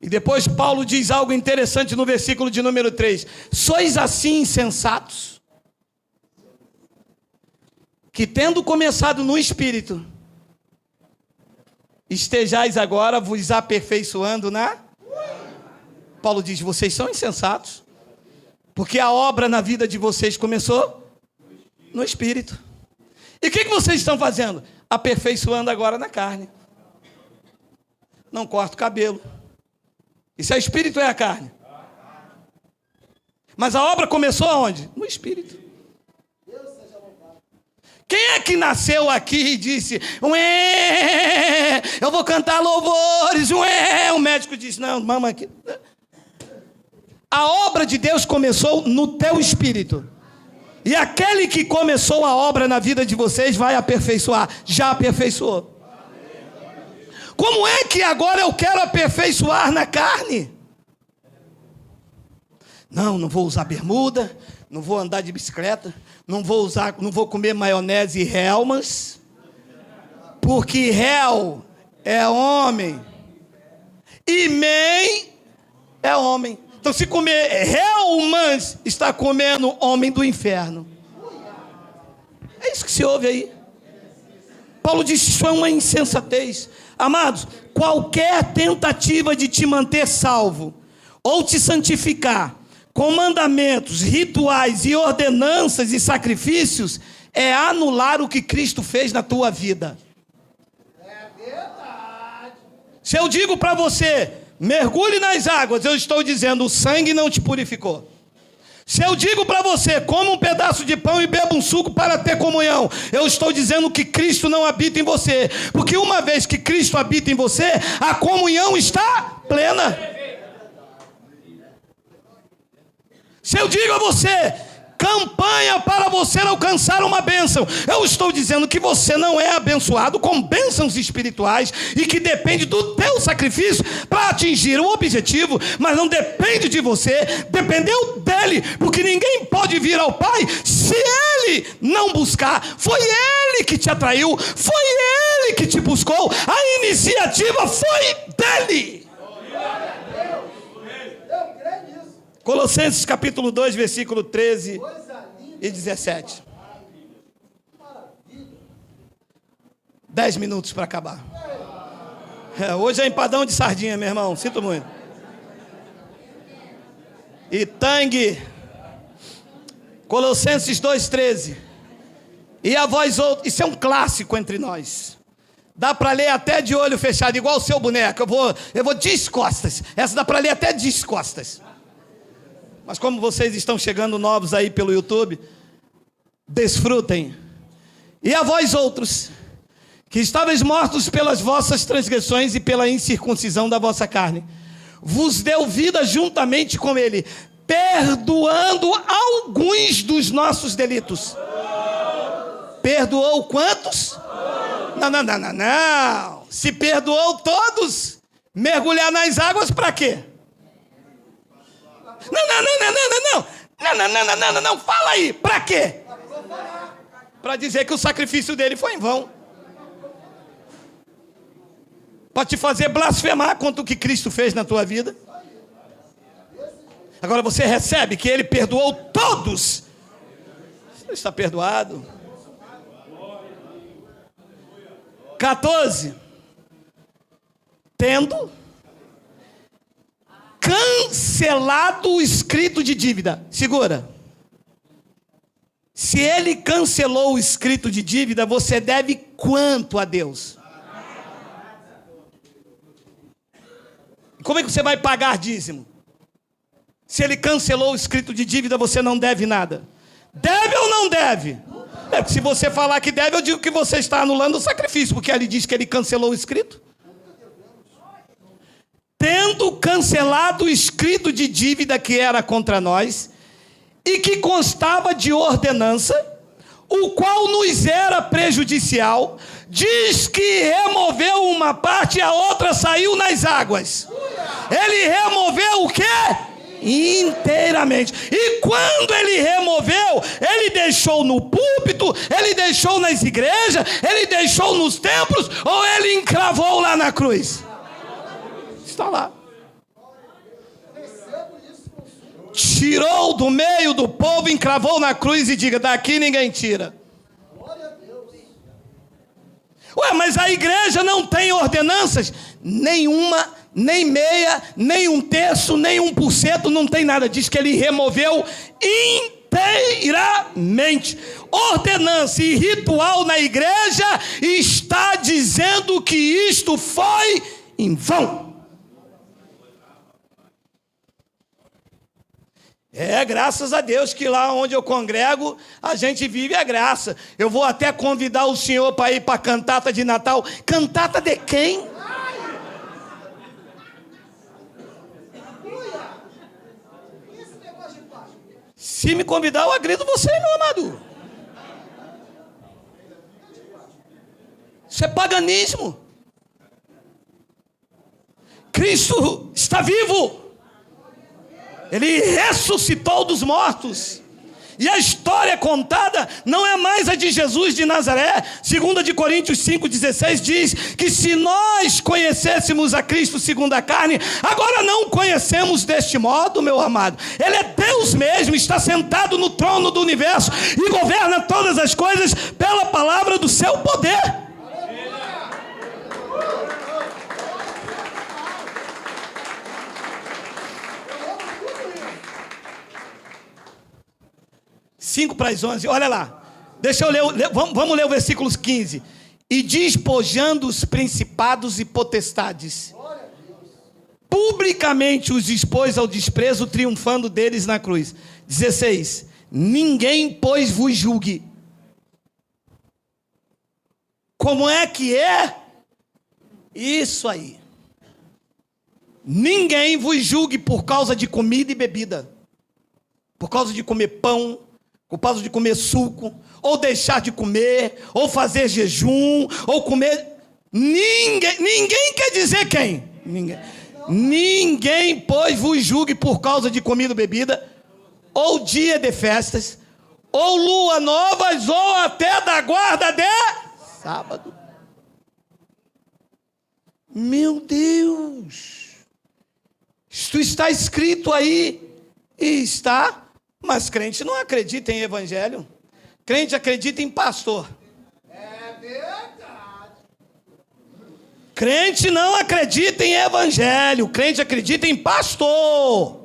E depois Paulo diz algo interessante no versículo de número 3: sois assim insensatos, que tendo começado no Espírito, estejais agora vos aperfeiçoando na... Paulo diz, vocês são insensatos, porque a obra na vida de vocês começou no Espírito. E o que vocês estão fazendo? Aperfeiçoando agora na carne. Não corta o cabelo. Isso é Espírito ou é a carne? Mas a obra começou aonde? No Espírito. Quem é que nasceu aqui e disse, ué, eu vou cantar louvores, ué? O médico disse, não, mama aqui. A obra de Deus começou no teu espírito. E aquele que começou a obra na vida de vocês vai aperfeiçoar. Já aperfeiçoou. Como é que agora eu quero aperfeiçoar na carne? Não vou usar bermuda, não vou andar de bicicleta, não vou comer maionese e Hellmann's, porque Hell é homem e Man é homem. Então, se comer Hellmann's, está comendo homem do inferno. É isso que se ouve aí. Paulo diz, isso é uma insensatez. Amados, qualquer tentativa de te manter salvo ou te santificar com mandamentos, rituais e ordenanças e sacrifícios é anular o que Cristo fez na tua vida. É verdade. Se eu digo para você, mergulhe nas águas, eu estou dizendo, o sangue não te purificou. Se eu digo para você, coma um pedaço de pão e beba um suco para ter comunhão, eu estou dizendo que Cristo não habita em você. Porque uma vez que Cristo habita em você, a comunhão está plena. Se eu digo a você, campanha para você alcançar uma bênção, eu estou dizendo que você não é abençoado com bênçãos espirituais e que depende do teu sacrifício para atingir o objetivo, mas não depende de você, dependeu dele, porque ninguém pode vir ao Pai se ele não buscar. Foi ele que te atraiu, foi ele que te buscou, a iniciativa foi dele. Colossenses capítulo 2, versículo 13 e 17. 10 minutos para acabar. Hoje é empadão de sardinha, meu irmão. Sinto muito. E tangue. Colossenses 2,13. E a vós outros. Isso é um clássico entre nós. Dá para ler até de olho fechado, igual o seu boneco. Eu vou descostas. Essa dá para ler até descostas. Mas como vocês estão chegando novos aí pelo YouTube, desfrutem. E a vós outros, que estáveis mortos pelas vossas transgressões e pela incircuncisão da vossa carne, vos deu vida juntamente com ele, perdoando alguns dos nossos delitos. Perdoou quantos? Não. Se perdoou todos, mergulhar nas águas para quê? Não, fala aí, para quê? Para dizer que o sacrifício dele foi em vão. Para te fazer blasfemar contra o que Cristo fez na tua vida. Agora você recebe que ele perdoou todos. Você está perdoado. 14. Tendo cancelado o escrito de dívida. Segura. Se ele cancelou o escrito de dívida, você deve quanto a Deus? Como é que você vai pagar dízimo? Se ele cancelou o escrito de dívida, você não deve nada. Deve ou não deve? Se você falar que deve, eu digo que você está anulando o sacrifício, porque ele diz que ele cancelou o escrito. Tendo tendo cancelado o escrito de dívida que era contra nós, e que constava de ordenança, o qual nos era prejudicial, diz que removeu uma parte e a outra saiu nas águas. Ele removeu o quê? Inteiramente. E quando ele removeu, ele deixou no púlpito, ele deixou nas igrejas, ele deixou nos templos, ou ele encravou lá na cruz? Está lá. Tirou do meio do povo, encravou na cruz e diga: daqui ninguém tira. Ué, mas a igreja não tem ordenanças? Nenhuma, nem meia, nem 1/3, nem 1%, não tem nada. Diz que ele removeu inteiramente. Ordenança e ritual na igreja está dizendo que isto foi em vão. Graças a Deus que lá onde eu congrego, a gente vive a graça. Eu vou até convidar o senhor para ir para a cantata de Natal. Cantata de quem? Se me convidar, eu agrido você, meu amado. Isso é paganismo. Cristo está vivo. Ele ressuscitou dos mortos. E a história contada não é mais a de Jesus de Nazaré. 2 de Coríntios 5,16 diz que se nós conhecêssemos a Cristo segundo a carne, agora não conhecemos deste modo, meu amado. Ele é Deus mesmo, está sentado no trono do universo e governa todas as coisas pela palavra do seu poder. 5:11, olha lá. Deixa eu ler, vamos ler o versículo 15. E despojando os principados e potestades, publicamente os expôs ao desprezo, triunfando deles na cruz. 16. Ninguém, pois, vos julgue. Como é que é? Isso aí. Ninguém vos julgue por causa de comida e bebida, por causa de comer pão, por causa de comer suco, ou deixar de comer, ou fazer jejum, ou comer. Ninguém quer dizer quem? Ninguém, pois, vos julgue por causa de comida ou bebida, ou dia de festas, ou lua novas, ou até da guarda de sábado. Meu Deus! Isto está escrito aí, e está. Mas crente não acredita em evangelho. Crente acredita em pastor. É verdade. Crente não acredita em evangelho. Crente acredita em pastor.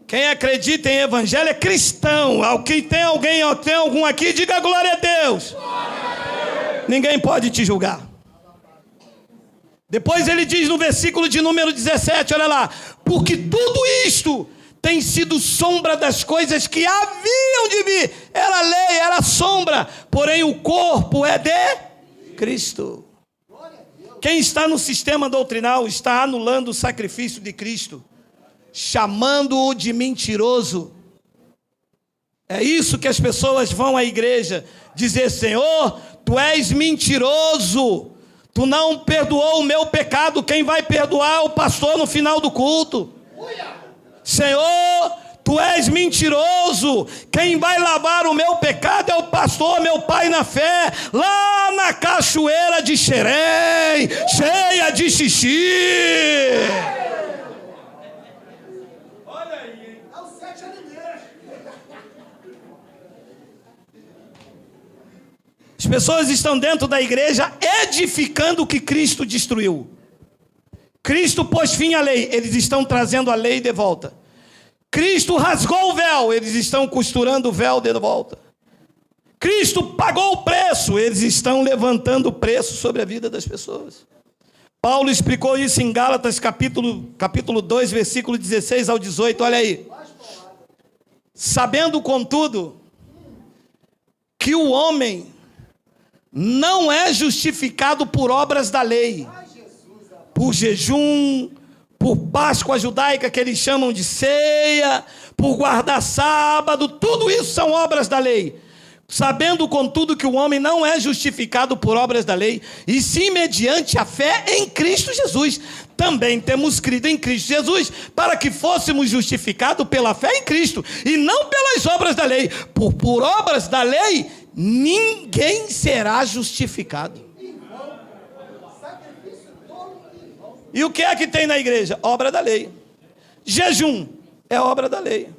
Quem acredita em evangelho é cristão. Tem algum aqui, diga glória a Deus. Glória a Deus. Ninguém pode te julgar. Depois ele diz no versículo de número 17, olha lá. Porque tudo isto tem sido sombra das coisas que haviam de vir. Era lei, era sombra. Porém o corpo é de Cristo. Quem está no sistema doutrinal está anulando o sacrifício de Cristo, chamando-o de mentiroso. É isso que as pessoas vão à igreja dizer: Senhor, tu és mentiroso. Tu não perdoou o meu pecado. Quem vai perdoar é o pastor no final do culto. Senhor, tu és mentiroso. Quem vai lavar o meu pecado é o pastor, meu pai na fé, lá na cachoeira de Xerém, cheia de xixi. Olha aí, é o 7 alimentos. As pessoas estão dentro da igreja edificando o que Cristo destruiu. Cristo pôs fim à lei, eles estão trazendo a lei de volta. Cristo rasgou o véu, eles estão costurando o véu de volta. Cristo pagou o preço, eles estão levantando o preço sobre a vida das pessoas. Paulo explicou isso em Gálatas capítulo 2, versículo 16 ao 18, olha aí. Sabendo, contudo, que o homem não é justificado por obras da lei, por jejum, por Páscoa judaica, que eles chamam de ceia, por guardar sábado, tudo isso são obras da lei. Sabendo, contudo, que o homem não é justificado por obras da lei, e sim mediante a fé em Cristo Jesus. Também temos crido em Cristo Jesus, para que fôssemos justificados pela fé em Cristo, e não pelas obras da lei. Por obras da lei, ninguém será justificado. E o que é que tem na igreja? Obra da lei. Jejum é obra da lei.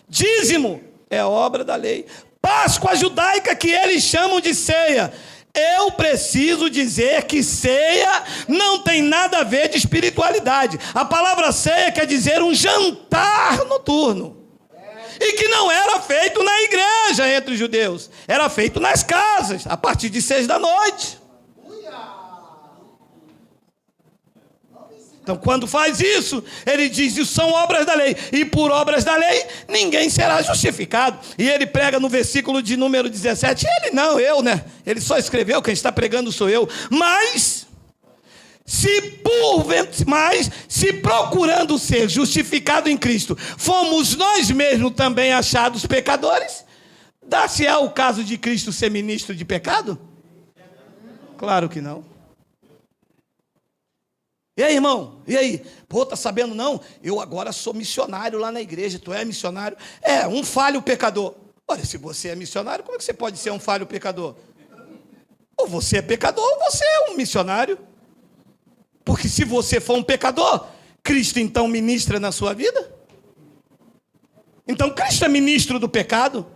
Dízimo é obra da lei. Páscoa judaica, que eles chamam de ceia. Eu preciso dizer que ceia não tem nada a ver de espiritualidade. A palavra ceia quer dizer um jantar noturno. E que não era feito na igreja entre os judeus. Era feito nas casas, a partir de 6 da noite. Então, quando faz isso, ele diz, isso são obras da lei. E por obras da lei, ninguém será justificado. E ele prega no versículo de número 17. Ele não, eu, né? Ele só escreveu, quem está pregando sou eu. Mas se procurando ser justificado em Cristo, fomos nós mesmos também achados pecadores, dá-se-á o caso de Cristo ser ministro de pecado? Claro que não. E aí, irmão? E aí? Pô, tá sabendo não? Eu agora sou missionário lá na igreja. Tu é missionário? É, um falho pecador. Olha, se você é missionário, como é que você pode ser um falho pecador? Ou você é pecador, ou você é um missionário. Porque se você for um pecador, Cristo então ministra na sua vida? Então Cristo é ministro do pecado.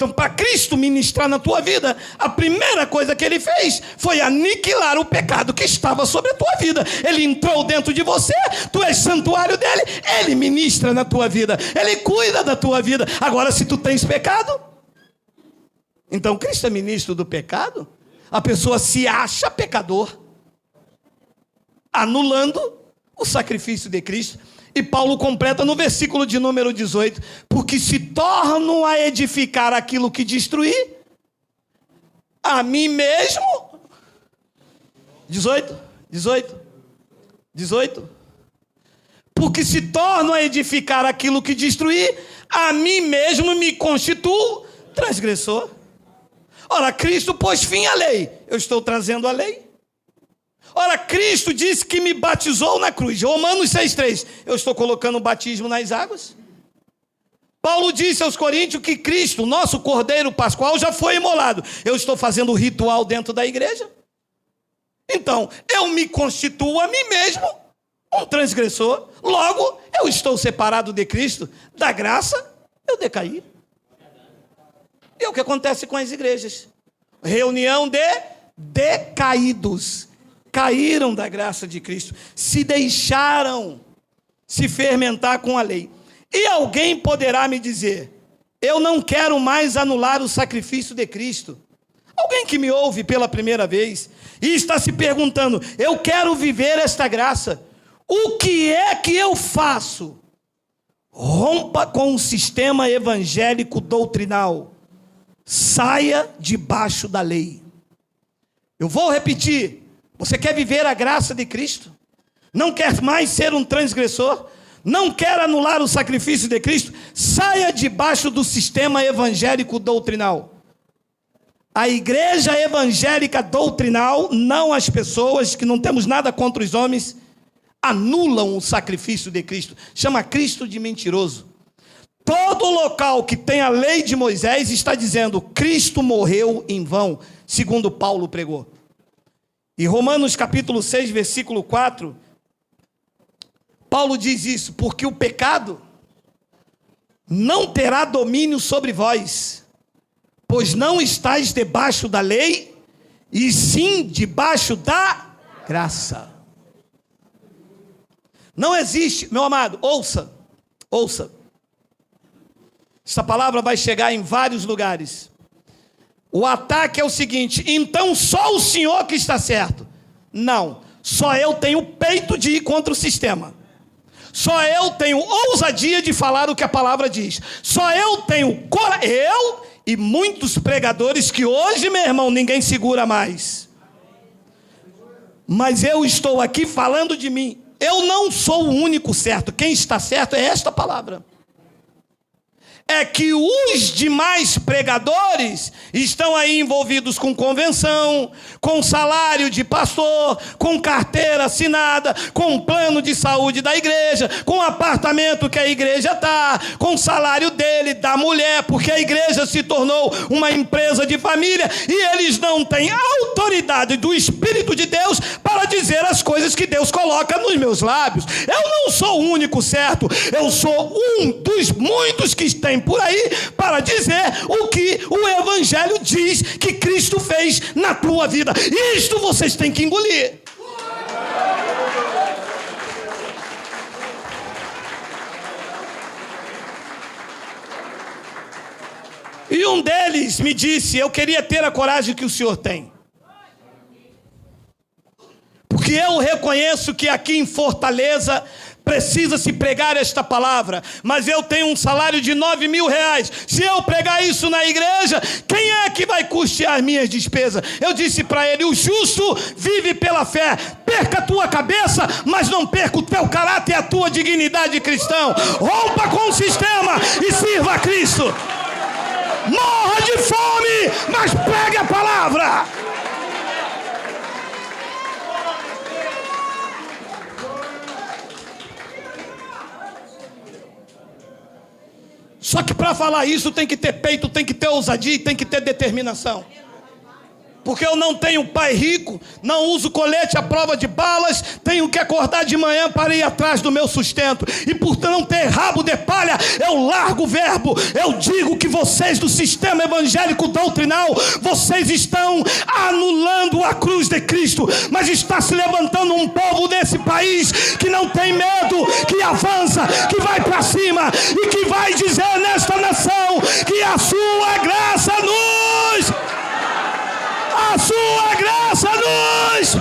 Então, para Cristo ministrar na tua vida, a primeira coisa que ele fez foi aniquilar o pecado que estava sobre a tua vida. Ele entrou dentro de você, tu és santuário dele, ele ministra na tua vida, ele cuida da tua vida. Agora, se tu tens pecado, então Cristo é ministro do pecado, a pessoa se acha pecador, anulando o sacrifício de Cristo. E Paulo completa no versículo de número 18, porque se tornam a edificar aquilo que destruí, a mim mesmo. 18. Porque se tornam a edificar aquilo que destruí, a mim mesmo me constituo transgressor. Ora, Cristo pôs fim à lei, eu estou trazendo a lei. Ora, Cristo disse que me batizou na cruz. Romanos 6,3. Eu estou colocando o batismo nas águas. Paulo disse aos Coríntios que Cristo, nosso Cordeiro Pascual, já foi imolado. Eu estou fazendo o ritual dentro da igreja. Então, eu me constituo a mim mesmo um transgressor. Logo, eu estou separado de Cristo. Da graça, eu decaí. E é o que acontece com as igrejas. Reunião de decaídos. Caíram da graça de Cristo, se deixaram se fermentar com a lei. E alguém poderá me dizer, eu não quero mais anular o sacrifício de Cristo. Alguém que me ouve pela primeira vez e está se perguntando, eu quero viver esta graça, o que é que eu faço? Rompa com o sistema evangélico doutrinal, saia debaixo da lei. Eu vou repetir. Você quer viver a graça de Cristo? Não quer mais ser um transgressor? Não quer anular o sacrifício de Cristo? Saia debaixo do sistema evangélico doutrinal. A igreja evangélica doutrinal, não as pessoas, que não temos nada contra os homens, anulam o sacrifício de Cristo. Chama Cristo de mentiroso. Todo local que tem a lei de Moisés está dizendo, Cristo morreu em vão, segundo Paulo pregou. E Romanos capítulo 6, versículo 4, Paulo diz isso, porque o pecado não terá domínio sobre vós, pois não estáis debaixo da lei, e sim debaixo da graça. Não existe, meu amado, ouça. Essa palavra vai chegar em vários lugares. O ataque é o seguinte, então só o Senhor que está certo. Não, só eu tenho peito de ir contra o sistema. Só eu tenho ousadia de falar o que a palavra diz. Só eu tenho coragem, eu e muitos pregadores que hoje, meu irmão, ninguém segura mais. Mas eu estou aqui falando de mim. eu não sou o único certo. Quem está certo é esta palavra. É que os demais pregadores estão aí envolvidos com convenção, com salário de pastor, com carteira assinada, com plano de saúde da igreja, com apartamento que a igreja está, com salário dele, da mulher, porque a igreja se tornou uma empresa de família e eles não têm autoridade do Espírito de Deus para dizer as coisas que Deus coloca nos meus lábios. Eu não sou o único certo, eu sou um dos muitos que tem por aí para dizer o que o Evangelho diz que Cristo fez na tua vida. Isto vocês têm que engolir. E um deles me disse: eu queria ter a coragem que o senhor tem. Porque eu reconheço que aqui em Fortaleza precisa se pregar esta palavra, mas eu tenho um salário de 9 mil reais. Se eu pregar isso na igreja, quem é que vai custear minhas despesas? Eu disse para ele: o justo vive pela fé. Perca a tua cabeça, mas não perca o teu caráter e a tua dignidade de cristão. Rompa com o sistema e sirva a Cristo. Morra de fome, mas pregue a palavra. Só que para falar isso tem que ter peito, tem que ter ousadia e tem que ter determinação. Porque eu não tenho pai rico, não uso colete à prova de balas, tenho que acordar de manhã para ir atrás do meu sustento. E por não ter rabo de palha, eu largo o verbo. Eu digo que vocês do sistema evangélico doutrinal, vocês estão anulando a cruz de Cristo. Mas está se levantando um povo desse país que não tem medo, que avança, que vai para cima e que vai dizer nesta nação que a sua graça nos... A sua graça nos...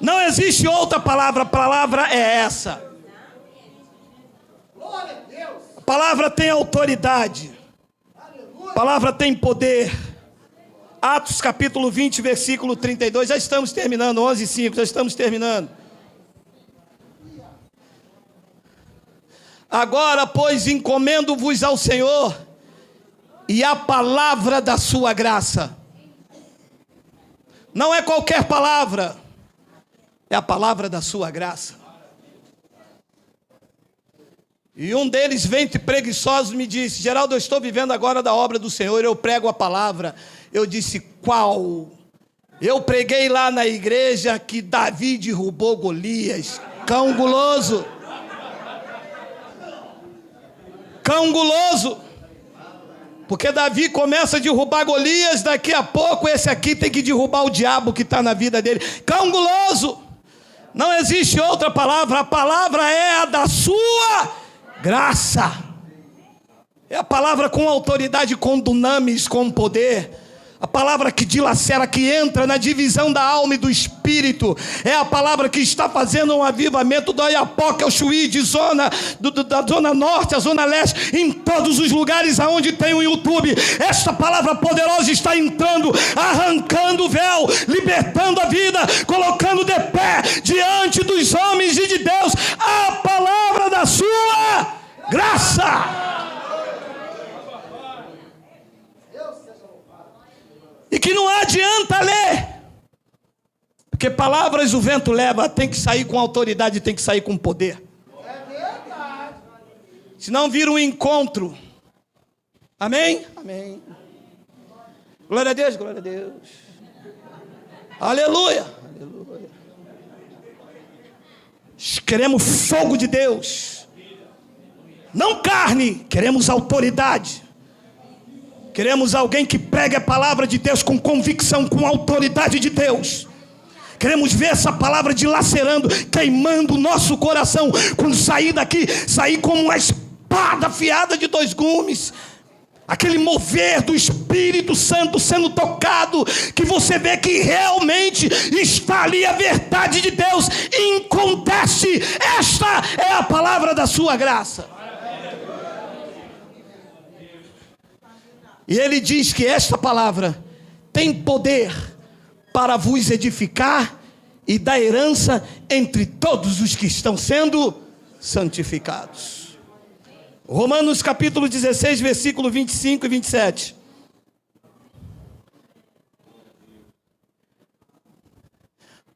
Não existe outra palavra, a palavra é essa. A palavra tem autoridade. A palavra tem poder. Atos capítulo 20, versículo 32. Já estamos terminando, 11:5, já estamos terminando. Agora, pois, encomendo-vos ao Senhor e a palavra da sua graça. Não é qualquer palavra, é a palavra da sua graça. E um deles, ventre preguiçoso, me disse: Geraldo, eu estou vivendo agora da obra do Senhor, eu prego a palavra. Eu disse: qual? Eu preguei lá na igreja que Davi derrubou Golias. Cão guloso. Cão guloso, porque Davi começa a derrubar Golias, daqui a pouco esse aqui tem que derrubar o diabo que está na vida dele. Cão guloso, não existe outra palavra, a palavra é a da sua graça, é a palavra com autoridade, com dunamis, com poder. A palavra que dilacera, que entra na divisão da alma e do espírito. É a palavra que está fazendo um avivamento do Oiapoque ao Chuí, de da zona norte à zona leste, em todos os lugares aonde tem o YouTube. Esta palavra poderosa está entrando, arrancando o véu, libertando a vida, colocando de pé diante dos homens e de Deus a palavra da sua graça. E que não adianta ler, porque palavras o vento leva, tem que sair com autoridade, tem que sair com poder. É verdade. Senão vira um encontro. Amém? Amém. Glória a Deus, glória a Deus. Aleluia. Aleluia. Queremos fogo de Deus, não carne, queremos autoridade. Queremos alguém que pregue a palavra de Deus com convicção, com autoridade de Deus. Queremos ver essa palavra dilacerando, queimando o nosso coração. Quando sair daqui, sair como uma espada afiada de 2 gumes. Aquele mover do Espírito Santo sendo tocado, que você vê que realmente está ali a verdade de Deus. Inconteste, esta é a palavra da sua graça. E ele diz que esta palavra tem poder para vos edificar e dar herança entre todos os que estão sendo santificados. Romanos capítulo 16, versículo 25 e 27.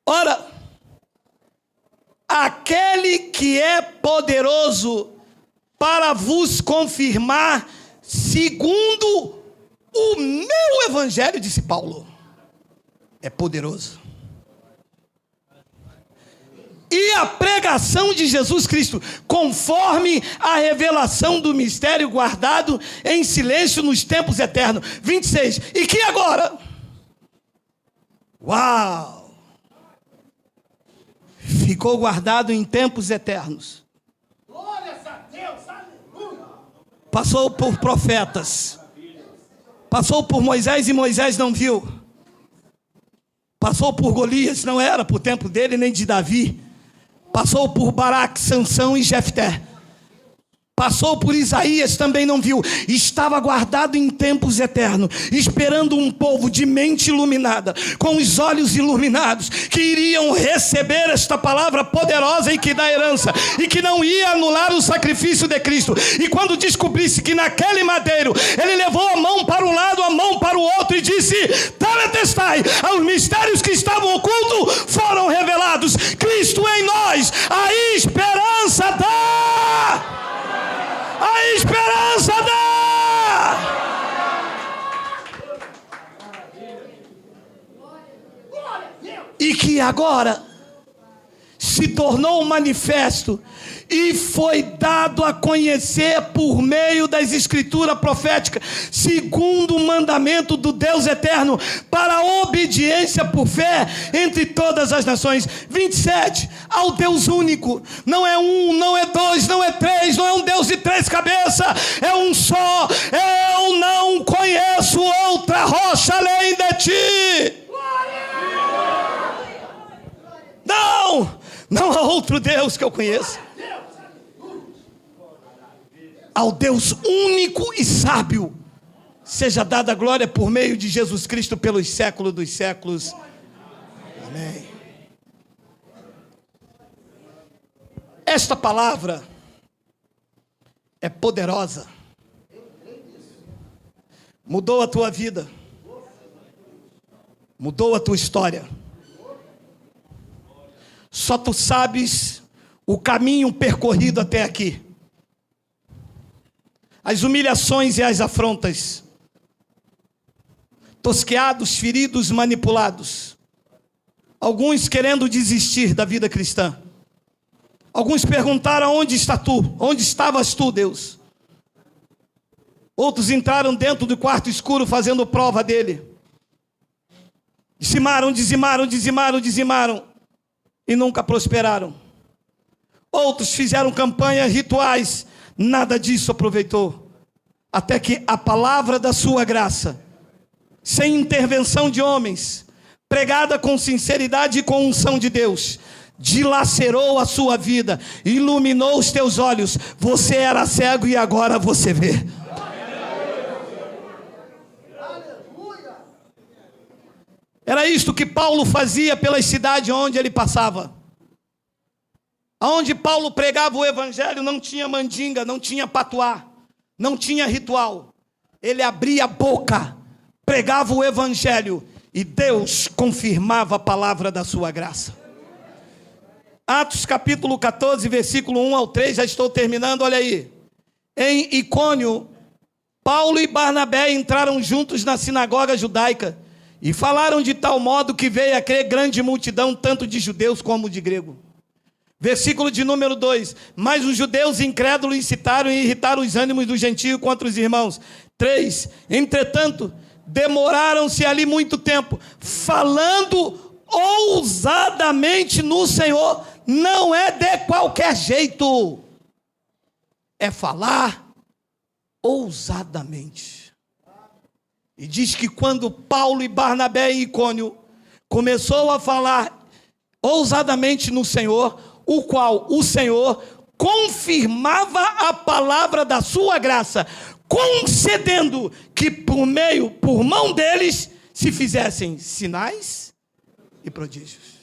Ora, aquele que é poderoso para vos confirmar segundo o meu evangelho, disse Paulo, é poderoso. E a pregação de Jesus Cristo, conforme a revelação do mistério guardado em silêncio nos tempos eternos. 26. E que agora? Uau! Ficou guardado em tempos eternos. Glórias a Deus, aleluia. Passou por profetas. Passou por Moisés e Moisés não viu. Passou por Golias, não era por tempo dele nem de Davi. Passou por Baraque, Sansão e Jefté. Passou por Isaías, também não viu. Estava guardado em tempos eternos, esperando um povo de mente iluminada, com os olhos iluminados, que iriam receber esta palavra poderosa e que dá herança, e que não ia anular o sacrifício de Cristo. E quando descobrisse que naquele madeiro ele levou a mão para um lado, a mão para o outro, e disse: teletestai, os mistérios que estavam ocultos foram revelados. Cristo em nós, a esperança da... A esperança dá! E que agora se tornou manifesto e foi dado a conhecer por meio das escrituras proféticas, segundo o mandamento do Deus eterno, para a obediência por fé entre todas as nações. 27, ao Deus único, não é um, não é dois, não é três, não é um Deus de três cabeças, é um só. Eu não conheço outra rocha além de ti. Não há outro Deus que eu conheça. Ao Deus único e sábio seja dada a glória por meio de Jesus Cristo pelos séculos dos séculos. Amém. Esta palavra é poderosa. Mudou a tua vida. Mudou a tua história. Só tu sabes o caminho percorrido até aqui. As humilhações e as afrontas. Tosqueados, feridos, manipulados. Alguns querendo desistir da vida cristã. Alguns perguntaram: onde está tu? Onde estavas tu, Deus? Outros entraram dentro do quarto escuro fazendo prova dele. Dizimaram e nunca prosperaram. Outros fizeram campanhas rituais, nada disso aproveitou. Até que a palavra da sua graça, sem intervenção de homens, pregada com sinceridade e com unção de Deus, dilacerou a sua vida, iluminou os teus olhos. Você era cego e agora você vê. Era isto que Paulo fazia pelas cidades onde ele passava. Aonde Paulo pregava o evangelho não tinha mandinga, não tinha patuá, não tinha ritual. Ele abria a boca, pregava o evangelho e Deus confirmava a palavra da sua graça. Atos capítulo 14, versículo 1 ao 3, já estou terminando, olha aí. Em Icônio, Paulo e Barnabé entraram juntos na sinagoga judaica e falaram de tal modo que veio a crer grande multidão, tanto de judeus como de grego. Versículo de número 2. Mas os judeus incrédulos incitaram e irritaram os ânimos dos gentios contra os irmãos. 3. Entretanto, demoraram-se ali muito tempo, falando ousadamente no Senhor. Não é de qualquer jeito, é falar ousadamente. E diz que quando Paulo e Barnabé em Icônio começou a falar ousadamente no Senhor, o qual o Senhor confirmava a palavra da sua graça, concedendo que por por mão deles, se fizessem sinais e prodígios.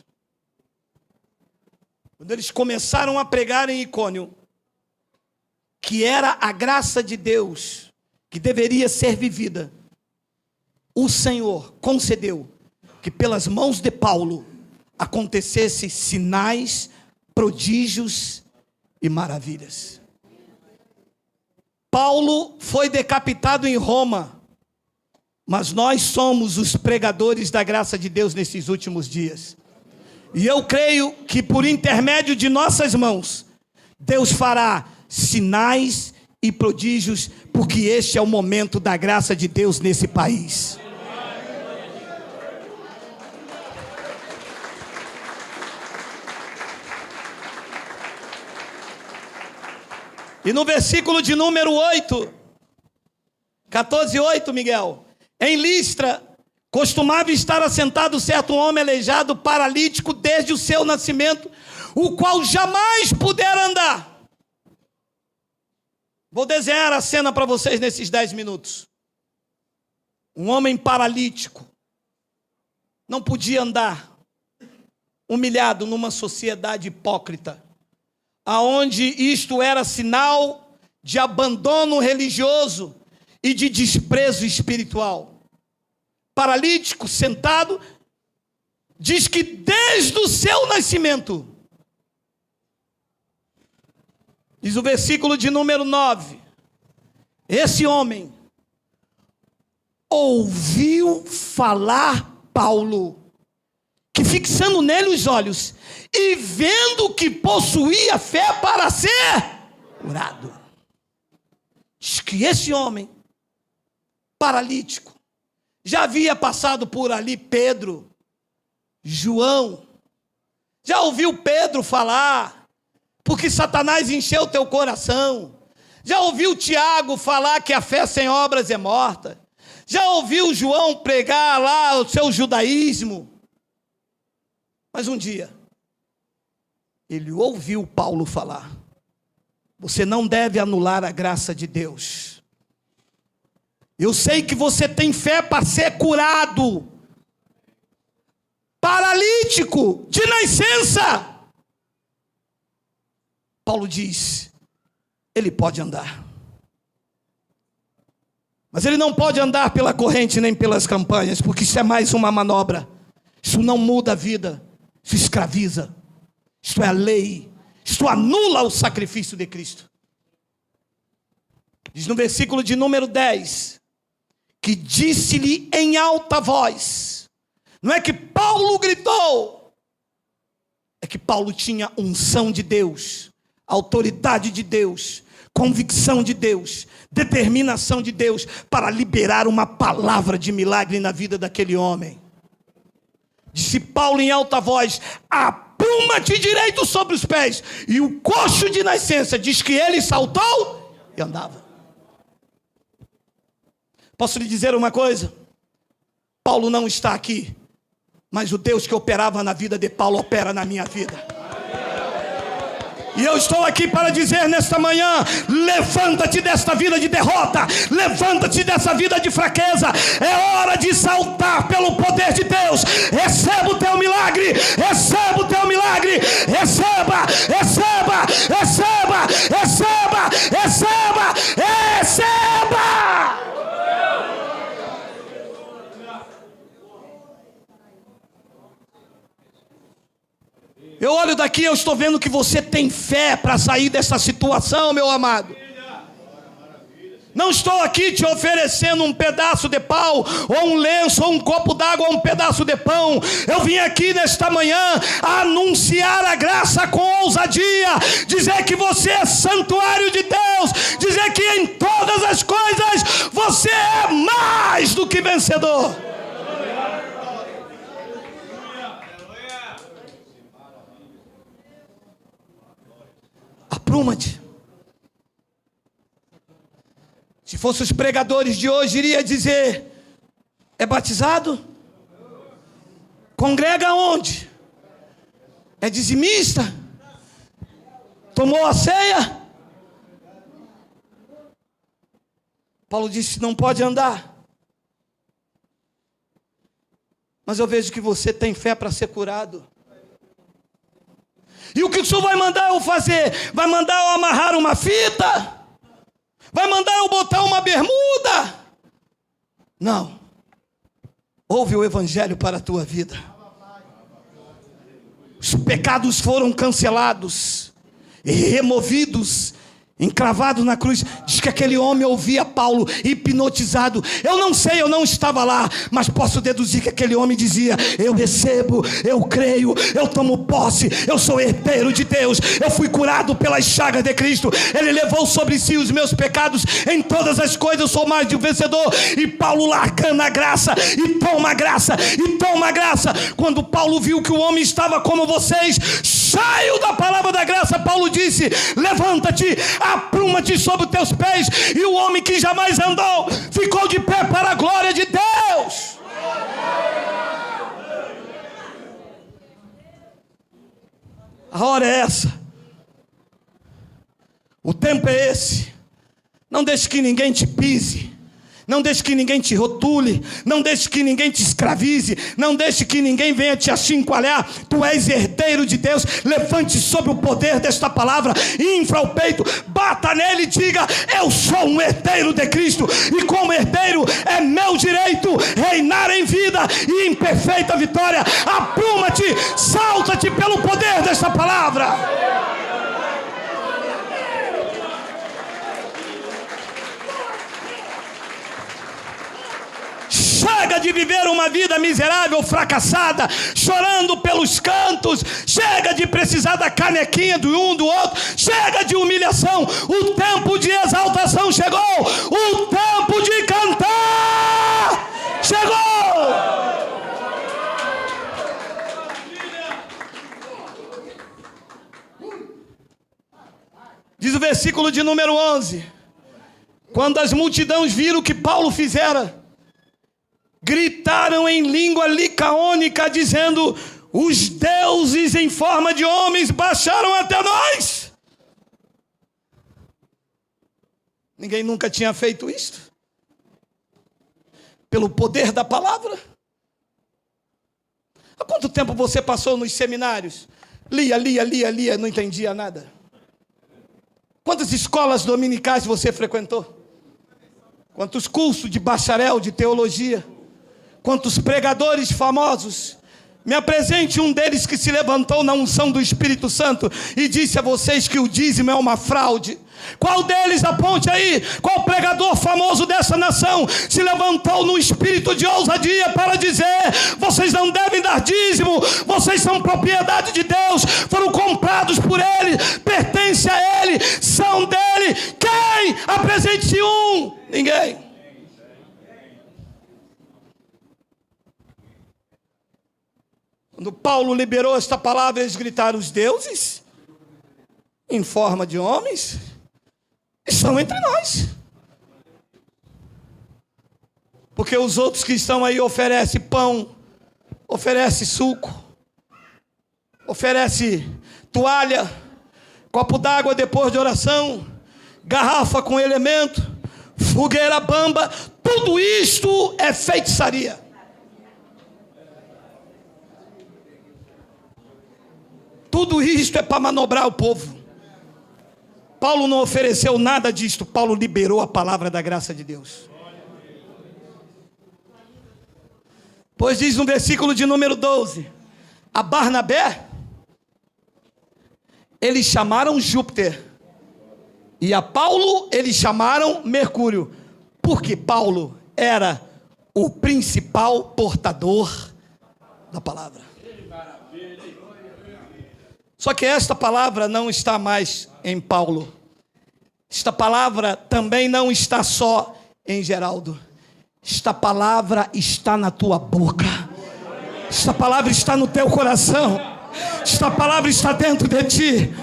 Quando eles começaram a pregar em Icônio, que era a graça de Deus que deveria ser vivida, o Senhor concedeu que pelas mãos de Paulo acontecessem sinais, prodígios e maravilhas. Paulo foi decapitado em Roma, mas nós somos os pregadores da graça de Deus nesses últimos dias. E eu creio que por intermédio de nossas mãos, Deus fará sinais e prodígios, porque este é o momento da graça de Deus nesse país. E no versículo de número 8, 14:8, Miguel, em Listra, costumava estar assentado certo homem aleijado, paralítico desde o seu nascimento, o qual jamais pudera andar. Vou desenhar a cena para vocês nesses 10 minutos. Um homem paralítico, não podia andar, humilhado numa sociedade hipócrita, aonde isto era sinal de abandono religioso e de desprezo espiritual. Paralítico, sentado, diz que desde o seu nascimento, diz o versículo de número 9, esse homem ouviu falar Paulo, que fixando nele os olhos, e vendo que possuía fé para ser curado. Diz que esse homem, paralítico, já havia passado por ali Pedro, João, já ouviu Pedro falar, porque Satanás encheu teu coração, já ouviu Tiago falar que a fé sem obras é morta, já ouviu João pregar lá o seu judaísmo, mas um dia, ele ouviu Paulo falar, você não deve anular a graça de Deus. Eu sei que você tem fé para ser curado, paralítico, de nascença. Paulo diz, ele pode andar. Mas ele não pode andar pela corrente nem pelas campanhas, porque isso é mais uma manobra. Isso não muda a vida, isso escraviza. Isto é a lei, isto anula o sacrifício de Cristo. Diz no versículo de número 10, que disse-lhe em alta voz, não é que Paulo gritou, é que Paulo tinha unção de Deus, autoridade de Deus, convicção de Deus, determinação de Deus, para liberar uma palavra de milagre na vida daquele homem. Disse Paulo em alta voz, apruma-te direito sobre os pés. E o coxo de nascença diz que ele saltou e andava. Posso lhe dizer uma coisa? Paulo não está aqui, mas o Deus que operava na vida de Paulo opera na minha vida. E eu estou aqui para dizer nesta manhã, levanta-te desta vida de derrota, levanta-te dessa vida de fraqueza, é hora de saltar pelo poder de Deus, receba o teu milagre, receba o teu milagre, receba, receba, receba, receba, receba, receba! Eu olho daqui, eu estou vendo que você tem fé para sair dessa situação, meu amado. Não estou aqui te oferecendo um pedaço de pau, ou um lenço, ou um copo d'água, ou um pedaço de pão. Eu vim aqui nesta manhã anunciar a graça com ousadia, dizer que você é santuário de Deus, dizer que em todas as coisas você é mais do que vencedor. Apruma-te. Se fossem os pregadores de hoje, iria dizer, é batizado? Congrega onde? É dizimista? Tomou a ceia? Paulo disse, não pode andar. Mas eu vejo que você tem fé para ser curado. E o que o Senhor vai mandar eu fazer? Vai mandar eu amarrar uma fita? Vai mandar eu botar uma bermuda? Não. Ouve o evangelho para a tua vida. Os pecados foram cancelados e removidos, encravados na cruz. Diz que aquele homem ouvia Paulo hipnotizado. Eu não sei, eu não estava lá, mas posso deduzir que aquele homem dizia: eu recebo, eu creio, eu tomo posse, eu sou herdeiro de Deus, eu fui curado pelas chagas de Cristo, Ele levou sobre si os meus pecados, em todas as coisas eu sou mais de um vencedor. E Paulo largando a graça, e toma graça, e toma graça. Quando Paulo viu que o homem estava como vocês, cheio da palavra da graça, Paulo disse: levanta-te, apruma-te sobre os teus pés. E o homem que jamais andou ficou de pé para a glória de Deus. A hora é essa, o tempo é esse. Não deixe que ninguém te pise, não deixe que ninguém te rotule, não deixe que ninguém te escravize, não deixe que ninguém venha te achincalhar. Tu és herdeiro de Deus. Levante sobre o poder desta palavra, infla o peito, bata nele e diga: eu sou um herdeiro de Cristo, e como herdeiro é meu direito reinar em vida e em perfeita vitória. Apruma-te, salta-te pelo poder desta palavra. Chega de viver uma vida miserável, fracassada, chorando pelos cantos. Chega de precisar da canequinha do um do outro. Chega de humilhação. O tempo de exaltação chegou. O tempo de cantar chegou. Diz o versículo de número 11: quando as multidões viram o que Paulo fizera, gritaram em língua licaônica, dizendo: os deuses em forma de homens baixaram até nós. Ninguém nunca tinha feito isto. Pelo poder da palavra. Há quanto tempo você passou nos seminários? Lia, não entendia nada. Quantas escolas dominicais você frequentou? Quantos cursos de bacharel de teologia? Quantos pregadores famosos? Me apresente um deles que se levantou na unção do Espírito Santo e disse a vocês que o dízimo é uma fraude. Qual deles, aponte aí, qual pregador famoso dessa nação se levantou no espírito de ousadia para dizer: vocês não devem dar dízimo, vocês são propriedade de Deus, foram comprados por Ele, pertencem a Ele, são dele. Quem? Apresente um. Ninguém. Quando Paulo liberou esta palavra, eles gritaram: os deuses em forma de homens estão entre nós. Porque os outros que estão aí oferecem pão, oferecem suco, oferecem toalha, copo d'água depois de oração, garrafa com elemento, fogueira bamba. Tudo isto é feitiçaria. Tudo isto é para manobrar o povo. Paulo não ofereceu nada disto. Paulo liberou a palavra da graça de Deus. Pois diz no versículo de número 12: a Barnabé eles chamaram Júpiter, e a Paulo eles chamaram Mercúrio, porque Paulo era o principal portador da palavra. Só que esta palavra não está mais em Paulo. Esta palavra também não está só em Geraldo. Esta palavra está na tua boca. Esta palavra está no teu coração. Esta palavra está dentro de ti.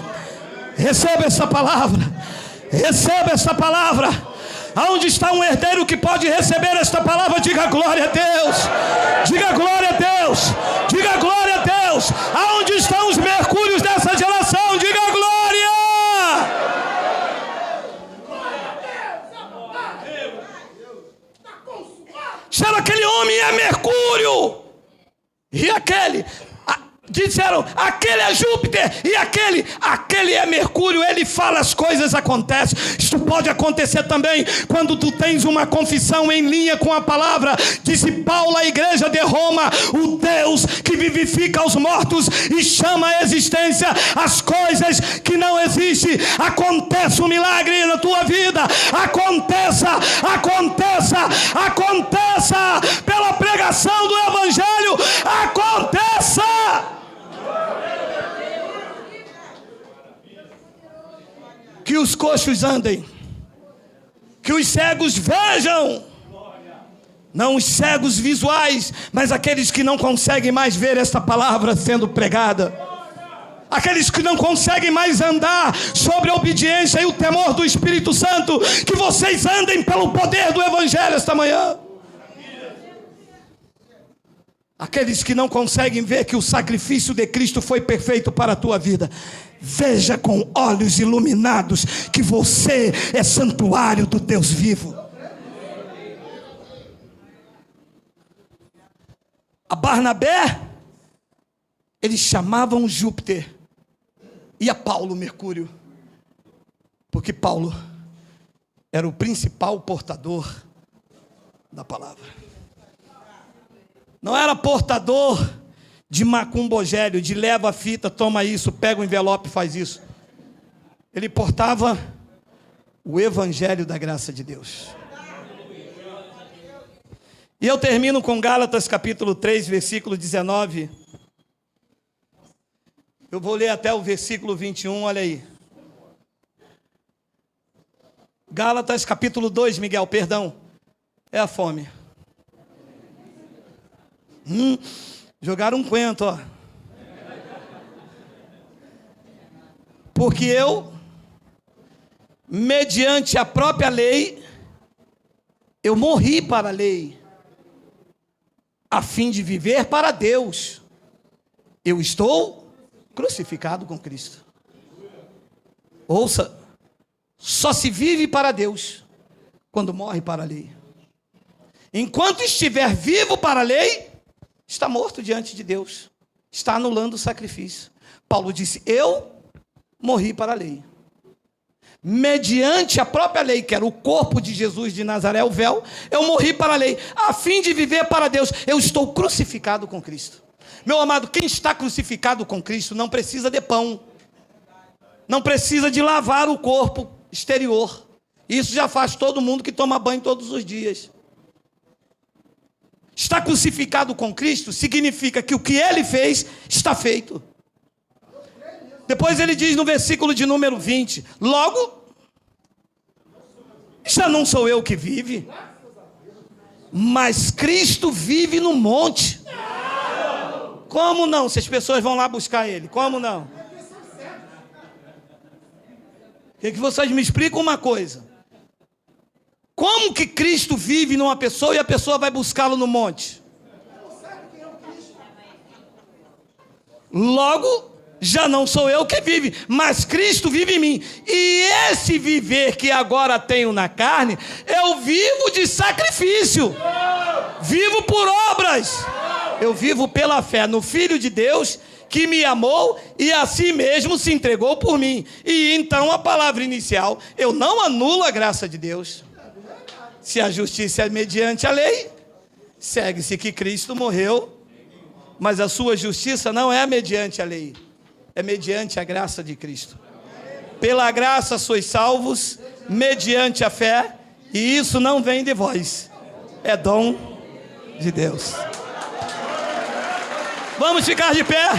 Receba essa palavra. Receba essa palavra. Aonde está um herdeiro que pode receber esta palavra? Diga glória a Deus. Diga glória a Deus. Diga glória a Deus. Aonde estão os mercúrios dessa geração? Diga glória. Sabe, aquele homem é Mercúrio. e aquele... Disseram, aquele é Júpiter e aquele é Mercúrio. Ele fala, as coisas acontecem. Isto pode acontecer também quando tu tens uma confissão em linha com a palavra. Disse Paulo à igreja de Roma: o Deus que vivifica os mortos e chama à existência as coisas que não existem. Acontece um milagre na tua vida. Aconteça pela pregação do evangelho. Aconteça. Que os coxos andem, que os cegos vejam, não os cegos visuais, mas aqueles que não conseguem mais ver esta palavra sendo pregada, aqueles que não conseguem mais andar sobre a obediência e o temor do Espírito Santo. Que vocês andem pelo poder do evangelho esta manhã. Aqueles que não conseguem ver que o sacrifício de Cristo foi perfeito para a tua vida, veja com olhos iluminados que você é santuário do Deus vivo. A Barnabé, eles chamavam Júpiter, e a Paulo Mercúrio, porque Paulo era o principal portador da palavra. Não era portador de macumbogério, de leva a fita, toma isso, pega o envelope e faz isso. Ele portava o evangelho da graça de Deus. E eu termino com Gálatas capítulo 3, versículo 19. Eu vou ler até o versículo 21, olha aí. Gálatas capítulo 2, Miguel, perdão. É a fome. Jogaram um quento, ó. Porque eu, mediante a própria lei, eu morri para a lei, a fim de viver para Deus. Eu estou crucificado com Cristo. Ouça, só se vive para Deus quando morre para a lei. Enquanto estiver vivo para a lei, está morto diante de Deus, está anulando o sacrifício. Paulo disse, eu morri para a lei. Mediante a própria lei, que era o corpo de Jesus de Nazaré, o véu, eu morri para a lei, a fim de viver para Deus. Eu estou crucificado com Cristo. Meu amado, quem está crucificado com Cristo não precisa de pão, não precisa de lavar o corpo exterior. Isso já faz todo mundo que toma banho todos os dias. Estar crucificado com Cristo significa que o que Ele fez está feito. Depois ele diz no versículo de número 20, logo, já não sou eu que vive, mas Cristo vive no monte. Como não? Se as pessoas vão lá buscar Ele, como não? Quer que vocês me explicam uma coisa? Como que Cristo vive numa pessoa e a pessoa vai buscá-lo no monte? Logo, já não sou eu que vive, mas Cristo vive em mim. E esse viver que agora tenho na carne, eu vivo de sacrifício. Vivo por obras. Eu vivo pela fé no Filho de Deus, que me amou e a si mesmo se entregou por mim. E então a palavra inicial, eu não anulo a graça de Deus. Se a justiça é mediante a lei, segue-se que Cristo morreu, mas a sua justiça não é mediante a lei, é mediante a graça de Cristo. Pela graça sois salvos, mediante a fé, e isso não vem de vós, é dom de Deus. Vamos ficar de pé.